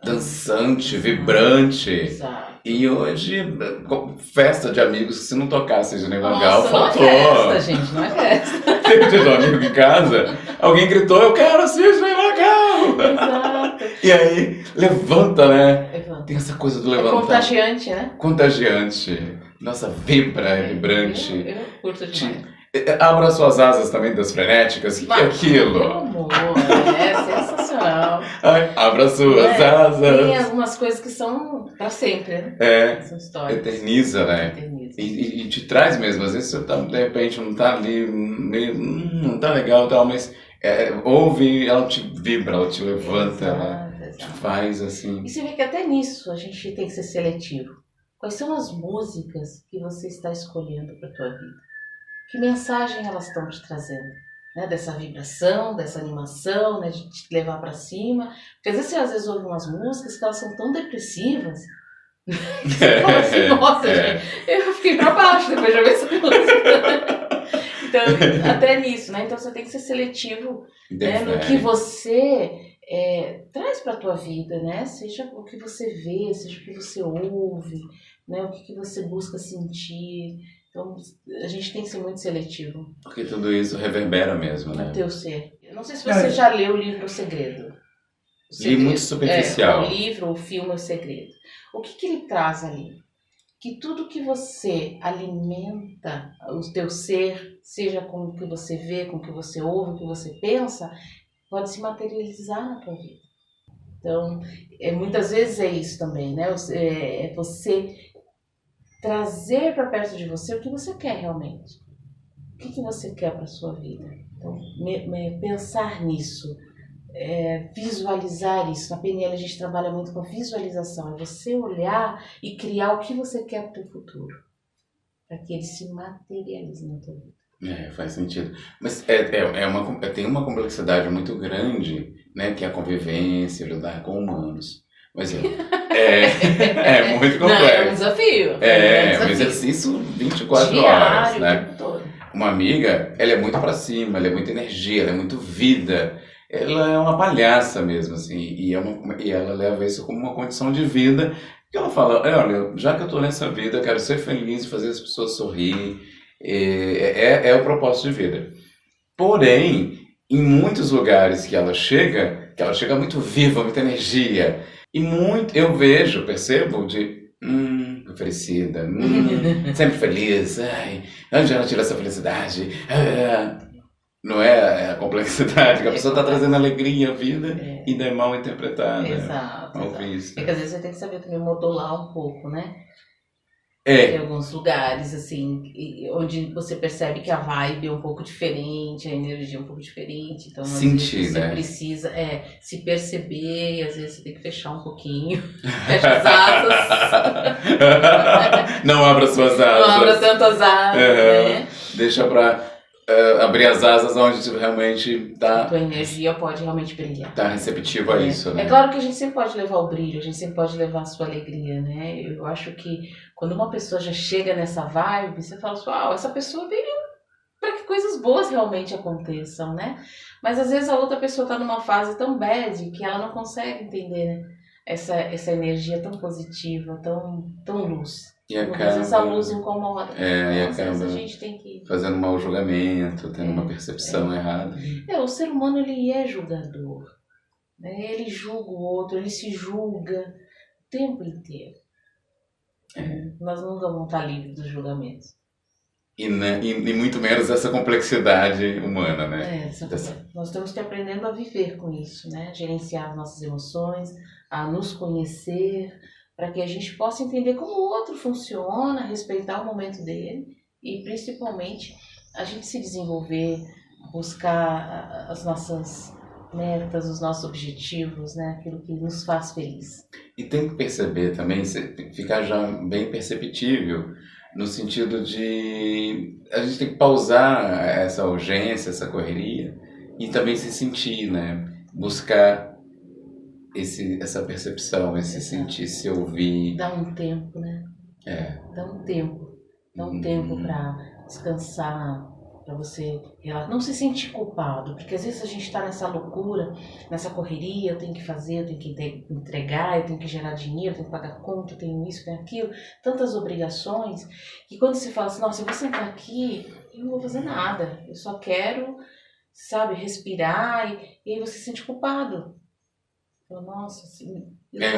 Dançante, vibrante. Exato. E hoje, festa de amigos, se não tocasse Sidney Magal, Nossa, faltou. não é festa, gente, não é festa. Teve um amigo em casa, alguém gritou, eu quero Sidney Magal! Exato. E aí, levanta, né? Levanta. Tem essa coisa do É levantar. contagiante, né? Contagiante. Nossa, vibra, é vibrante. Eu curto demais. Abra suas asas também das frenéticas. O que é aquilo? Meu amor, é sensacional. Ai, abra suas asas. Tem algumas coisas que são pra sempre, né? São histórias. Eterniza, né? Eterniza. E te traz mesmo. Às vezes você tá, de repente não tá ali, meio, não tá legal e tal, mas ouve, ela te vibra, ela te levanta, ela te faz assim. E você vê que até nisso a gente tem que ser seletivo. Quais são as músicas que você está escolhendo pra tua vida? Que mensagem elas estão te trazendo? Né? Dessa vibração, dessa animação, né? De te levar pra cima. Porque às vezes você ouve umas músicas que elas são tão depressivas. Você fala assim, nossa, gente, eu fiquei pra baixo depois de ouvir essa música. Então, até nisso, né? Então você tem que ser seletivo, né? No que você traz pra tua vida, né? Seja o que você vê, seja o que você ouve, né? O que você busca sentir. Então, a gente tem que ser muito seletivo. Porque tudo isso reverbera mesmo, né? No teu ser. Eu não sei se você já leu o livro O Segredo. Li muito superficial. O livro, o filme O Segredo. O que ele traz ali? Que tudo que você alimenta o teu ser, seja com o que você vê, com o que você ouve, com o que você pensa, pode se materializar na tua vida. Então, muitas vezes é isso também, né? É você trazer para perto de você o que você quer realmente. O que você quer para a sua vida? Então, pensar nisso, visualizar isso. Na PNL a gente trabalha muito com visualização. É você olhar e criar o que você quer para o futuro. Para que ele se materialize na tua vida. Faz sentido. Mas tem uma complexidade muito grande, né? Que é a convivência, lidar com humanos. Mas é muito complexo. Não, é um desafio. Um exercício 24 diário, horas, né? o tempo todo. Uma amiga, ela é muito pra cima, ela é muita energia, ela é muito vida. Ela é uma palhaça mesmo, assim. E ela leva isso como uma condição de vida. Que ela fala, olha, já que eu tô nessa vida, eu quero ser feliz, fazer as pessoas sorrir. É o propósito de vida. Porém, em muitos lugares que ela chega muito viva, muita energia. E muito, eu vejo, percebo, oferecida, sempre feliz, ai, onde ela tira essa felicidade? Não é a complexidade, que a pessoa está trazendo alegria à vida e ainda é mal interpretada, Exato, mal exato. vista. É que às vezes você tem que saber também modular um pouco, né? É, Tem alguns lugares, assim, onde você percebe que a vibe é um pouco diferente, a energia é um pouco diferente. Então, às sentir, vezes você né? precisa se perceber, e às vezes você tem que fechar um pouquinho. Fecha as asas. Não abra suas Não abra asas. tantas asas, né? Deixa pra abrir as asas onde você realmente A tua energia pode realmente brilhar. tá receptivo a isso, né? É claro que a gente sempre pode levar o brilho, a gente sempre pode levar a sua alegria, né? Eu acho que quando uma pessoa já chega nessa vibe, você fala assim, uau, essa pessoa veio para que coisas boas realmente aconteçam, né? Mas às vezes a outra pessoa tá numa fase tão bad que ela não consegue entender, né? Essa energia tão positiva, tão luz. E Às vezes a acaba luz incomoda. e Às vezes acaba a gente tem que... fazendo um mau julgamento, tendo uma percepção errada. O ser humano, ele é julgador, né? Ele julga o outro, ele se julga o tempo inteiro. Nós nunca vamos estar livres dos julgamentos. E muito menos essa complexidade humana, né? Nós temos que ir aprendendo a viver com isso, né? Gerenciar as nossas emoções, a nos conhecer, para que a gente possa entender como o outro funciona, respeitar o momento dele e, principalmente, a gente se desenvolver, buscar as nossas metas, os nossos objetivos, né? Aquilo que nos faz feliz. E tem que perceber também, ficar já bem perceptível, no sentido de a gente tem que pausar essa urgência, essa correria e também se sentir, né? Buscar essa percepção, esse sentir, se ouvir. Dá um tempo, né? Dá um tempo. Dá um tempo para descansar, para você não se sentir culpado, porque às vezes a gente está nessa loucura, nessa correria, eu tenho que fazer, eu tenho que entregar, eu tenho que gerar dinheiro, eu tenho que pagar conta, eu tenho isso, eu tenho aquilo, tantas obrigações, que quando você fala assim, nossa, eu vou sentar aqui, eu não vou fazer nada, eu só quero, sabe, respirar, e aí você se sente culpado. Então, nossa, assim...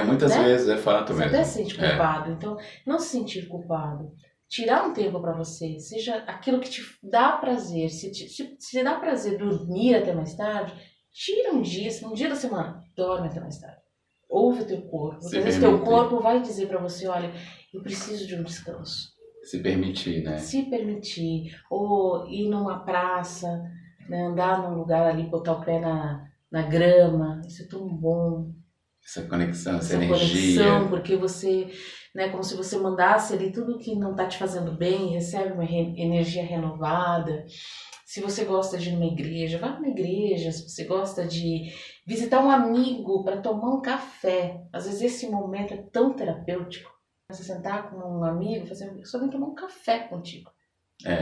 muitas vezes é fato você mesmo. Você até se sente culpado, então não se sentir culpado. Tirar um tempo para você, seja aquilo que te dá prazer. Se te dá prazer dormir até mais tarde, tira um dia da semana, dorme até mais tarde. Ouve o teu corpo. Porque às vezes teu corpo vai dizer para você, olha, eu preciso de um descanso. Se permitir, né? Se permitir. Ou ir numa praça, né, andar num lugar ali, botar o pé na grama. Isso é tão bom. Essa conexão, essa energia. Conexão, porque você... Né, como se você mandasse ali tudo que não está te fazendo bem, recebe uma energia renovada. Se você gosta de ir numa igreja, vá numa igreja. Se você gosta de visitar um amigo para tomar um café, às vezes esse momento é tão terapêutico. Você sentar com um amigo, só vem tomar um café contigo.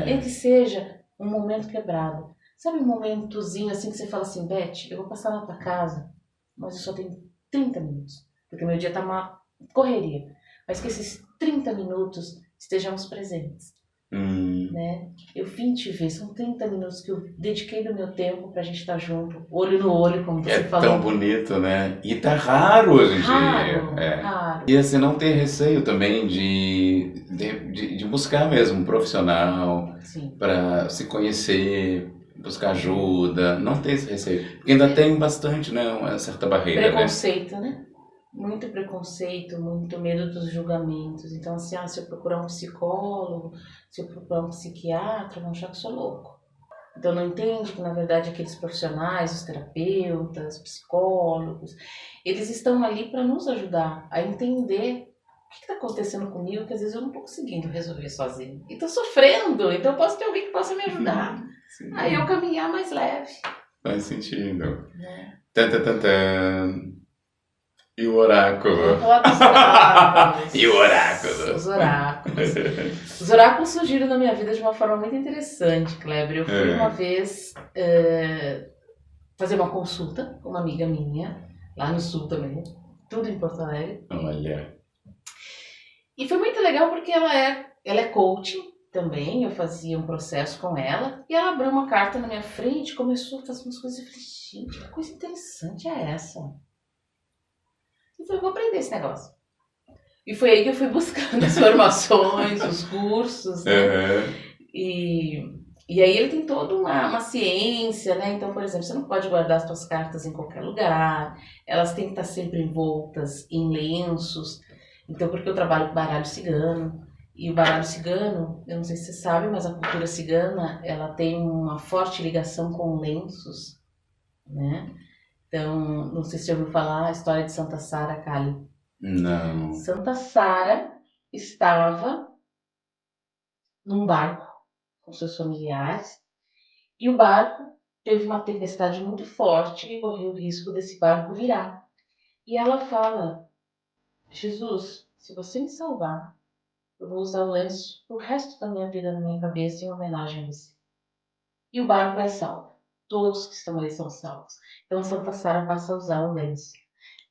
Nem que seja um momento quebrado. Sabe um momentozinho assim que você fala assim, Beth, eu vou passar na tua casa, mas eu só tenho 30 minutos, porque meu dia tá uma correria. Mas que esses 30 minutos estejamos presentes. Né? Eu vim te ver, são 30 minutos que eu dediquei do meu tempo pra gente estar junto, olho no olho, como você falou. É tão bonito, né? E tá raro hoje em dia. Raro. E assim, não ter receio também de buscar mesmo um profissional para se conhecer, buscar ajuda, não ter esse receio. Porque ainda tem bastante, né? Uma certa barreira. Preconceito, né? Muito preconceito, muito medo dos julgamentos. Então, assim, se eu procurar um psicólogo, se eu procurar um psiquiatra, vão achar que eu sou louco. Então, não entende que, na verdade, aqueles profissionais, os terapeutas, psicólogos, eles estão ali para nos ajudar a entender o que está acontecendo comigo, que às vezes eu não estou conseguindo resolver sozinho. E estou sofrendo, então eu posso ter alguém que possa me ajudar. Aí eu caminhar mais leve. Faz sentido. Tan. E o oráculo? Vou falar dos oráculos. E o oráculo? Os oráculos. Os oráculos surgiram na minha vida de uma forma muito interessante, Kleber. Eu fui uma vez fazer uma consulta com uma amiga minha, lá no sul também, tudo em Porto Alegre. Olha. E foi muito legal porque ela é coaching também, eu fazia um processo com ela, e ela abriu uma carta na minha frente, começou a fazer umas coisas, eu falei, gente, que coisa interessante é essa? Eu falei, vou aprender esse negócio. E foi aí que eu fui buscando as formações, os cursos, né? Aham. E aí ele tem toda uma ciência, né? Então, por exemplo, você não pode guardar as suas cartas em qualquer lugar, elas têm que estar sempre envoltas em lenços. Então, porque eu trabalho com baralho cigano, e o baralho cigano, eu não sei se você sabe, mas a cultura cigana, ela tem uma forte ligação com lenços, né? Então, não sei se você ouviu falar a história de Santa Sara Kali. Não. Santa Sara estava num barco com seus familiares e o barco teve uma tempestade muito forte e correu o risco desse barco virar. E ela fala: Jesus, se você me salvar, eu vou usar o lenço pro resto da minha vida na minha cabeça em homenagem a você. E o barco é salvo. Todos que estão ali são salvos. Então Santa Sara passa a usar o lenço.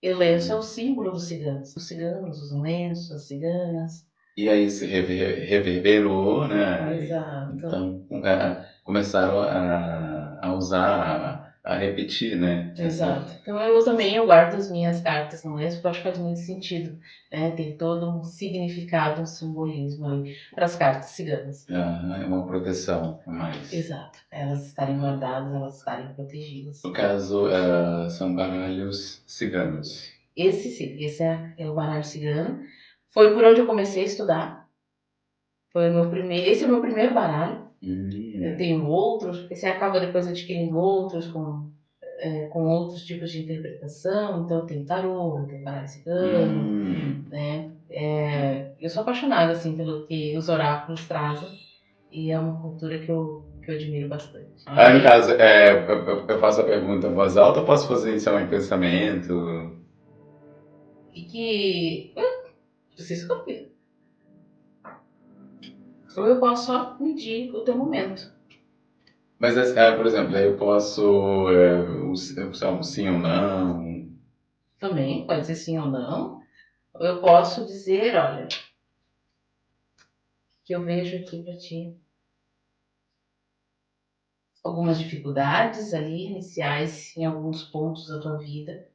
E o lenço é o símbolo dos ciganos. Os ciganos usam lenço, as ciganas. E aí se reverberou, né? Exato. Então começaram a usar, a repetir, né? Exato. Então eu também eu guardo as minhas cartas no lenço, porque eu acho que faz muito sentido. Né? Tem todo um significado, um simbolismo aí para as cartas ciganas. É uma proteção a mais. Exato. Elas estarem guardadas, elas estarem protegidas. No caso, são baralhos ciganos. Esse sim, esse é o baralho cigano. Foi por onde eu comecei a estudar. Foi o meu primeiro, esse é o meu primeiro baralho. Eu tenho outros, esse acaba depois adquirindo outros com outros tipos de interpretação. Então tem tarô, tem baralho cigano, né? Eu sou apaixonada assim pelo que os oráculos trazem e é uma cultura que eu admiro bastante. No caso, eu faço a pergunta em voz alta ou posso fazer isso em pensamento? E que você escolhe. Ou eu posso só medir o teu momento. Mas, por exemplo, aí eu posso usar um sim ou não. Também pode ser sim ou não. Ou eu posso dizer, olha, que eu vejo aqui para ti algumas dificuldades ali iniciais em alguns pontos da tua vida,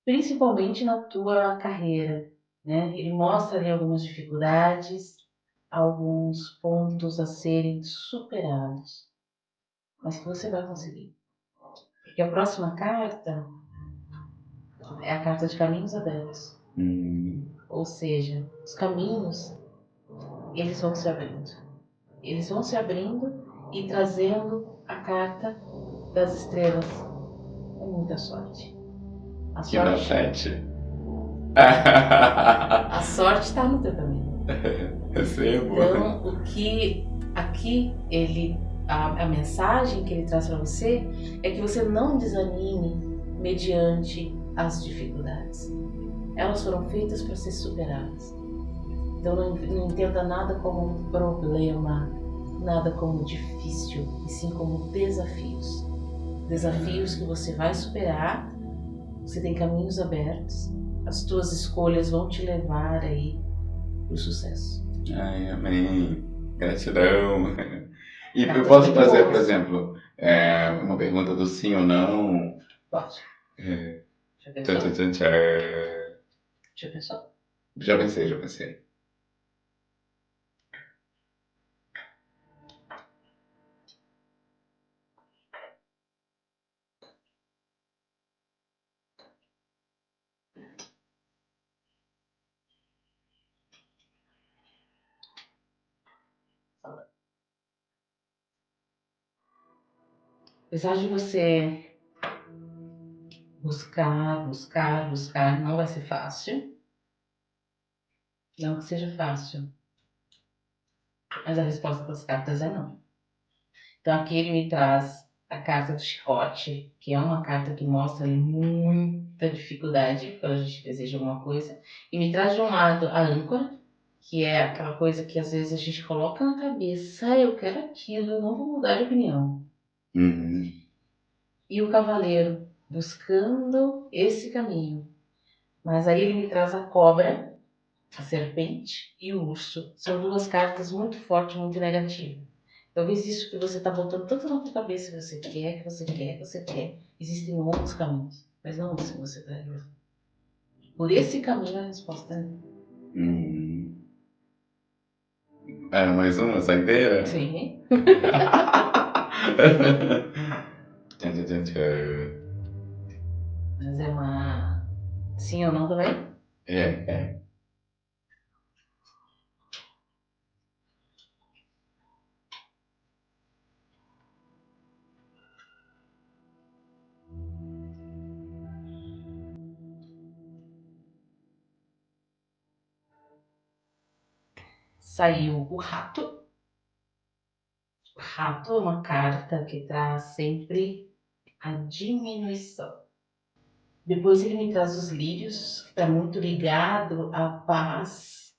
principalmente na tua carreira, né? Ele mostra ali algumas dificuldades, alguns pontos a serem superados, mas que você vai conseguir. Porque a próxima carta é a carta de caminhos abertos. Ou seja, os caminhos, eles vão se abrindo. Eles vão se abrindo e trazendo a carta das estrelas. É muita sorte. A Que dá sorte, 7. a sorte está no teu caminho. Recebo. Então, o que aqui a mensagem que ele traz para você é que você não desanime mediante as dificuldades. Elas foram feitas para ser superadas. Então não entenda nada como um problema, nada como difícil, e sim como desafios. Desafios que você vai superar, você tem caminhos abertos, as tuas escolhas vão te levar aí para o sucesso. Ai, amém. Gratidão. E Tá, eu posso muito fazer, bom. por exemplo, uma pergunta do sim ou não? Pode. Já Tchan, pensou? tchan, tchan, tchan. Já pensou? Já pensei, já pensei. Apesar de você buscar, não vai ser fácil. Não que seja fácil, mas a resposta das cartas é não. Então aqui ele me traz a carta do chicote, que é uma carta que mostra ali muita dificuldade quando a gente deseja alguma coisa. E me traz de um lado a âncora, que é aquela coisa que às vezes a gente coloca na cabeça, eu quero aquilo, eu não vou mudar de opinião. E o cavaleiro, buscando esse caminho. Mas aí ele me traz a cobra, A serpente e o urso são duas cartas muito fortes, muito negativas. Talvez isso que você está voltando tanto na sua cabeça que você quer, que você quer, que você quer. Existem outros caminhos, mas não esse que você está indo. Por esse caminho a resposta é É, mais uma saideira? sim. Tchan, tchan, tchan, tchan. Mas é uma sim ou não também? É. Saiu o rato. O rato é uma carta que traz sempre a diminuição. Depois ele me traz os lírios, que está muito ligado à paz.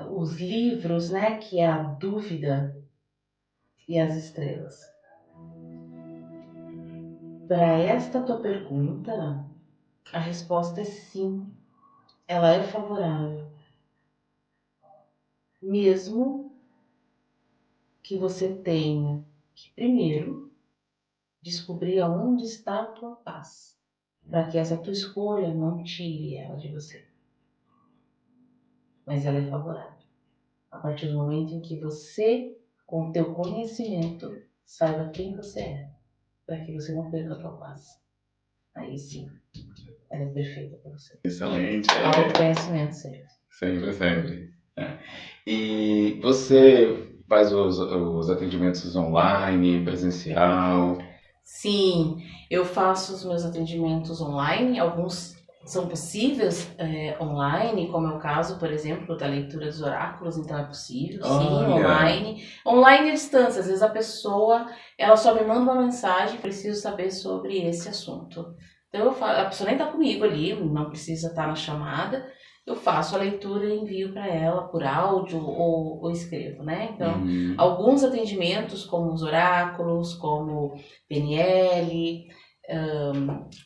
Os livros, né, que é a dúvida e as estrelas. Para esta tua pergunta, a resposta é sim, ela é favorável. Mesmo que você tenha que primeiro descobrir aonde está a tua paz, para que essa tua escolha não tire ela de você. Mas ela é favorável. A partir do momento em que você, com o teu conhecimento, saiba quem você é, para que você não perca a tua paz. Aí sim, ela é perfeita para você. Excelente. Autoconhecimento sempre. Sempre. É. E você faz os atendimentos online, presencial? Sim, eu faço os meus atendimentos online, alguns são possíveis online, como é o caso, por exemplo, da leitura dos oráculos, então é possível, sim, Olha. online. Online à distância, às vezes a pessoa, ela só me manda uma mensagem, preciso saber sobre esse assunto. Então a pessoa nem está comigo ali, não precisa estar na chamada, eu faço a leitura e envio para ela por áudio ou escrevo, né? Então, alguns atendimentos, como os oráculos, como PNL,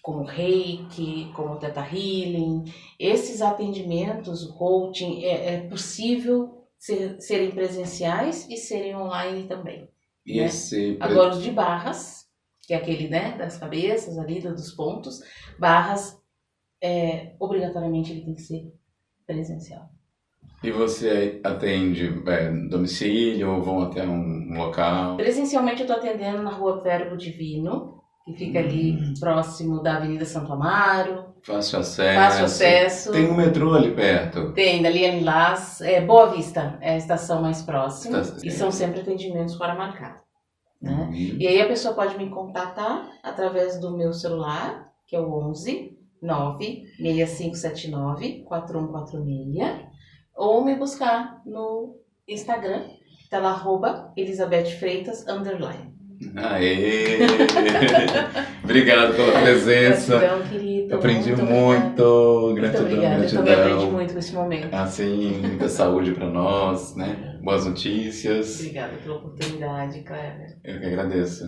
como Reiki, como Theta Healing, esses atendimentos, o coaching, é possível serem presenciais e serem online também. Né? Agora, os de barras, que é aquele, né, das cabeças ali, dos pontos, barras, obrigatoriamente ele tem que ser presencial. E você atende domicílio ou vão até um local? Presencialmente eu estou atendendo na Rua Verbo Divino, que fica ali próximo da Avenida Santo Amaro. Fácil acesso. Fácil acesso. Tem um metrô ali perto? Tem, dali a Lilás, Boa Vista é a estação mais próxima. E são sempre atendimentos para marcar. Né? E aí a pessoa pode me contatar através do meu celular, que é o 11 96579 4146, ou me buscar no Instagram, que tá lá, @ElizabethFreitas_. Aê! Obrigado pela presença. Gratidão, querido. Aprendi muito. Muito Gratidão, obrigada. Eu também aprendi muito com esse momento. Assim, muita saúde para nós, né? Boas notícias. Obrigada pela oportunidade, Clara. Eu que agradeço.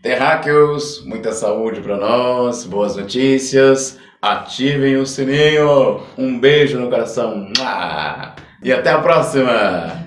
Terráqueos, muita saúde para nós, boas notícias. Ativem o sininho. Um beijo no coração. E até a próxima!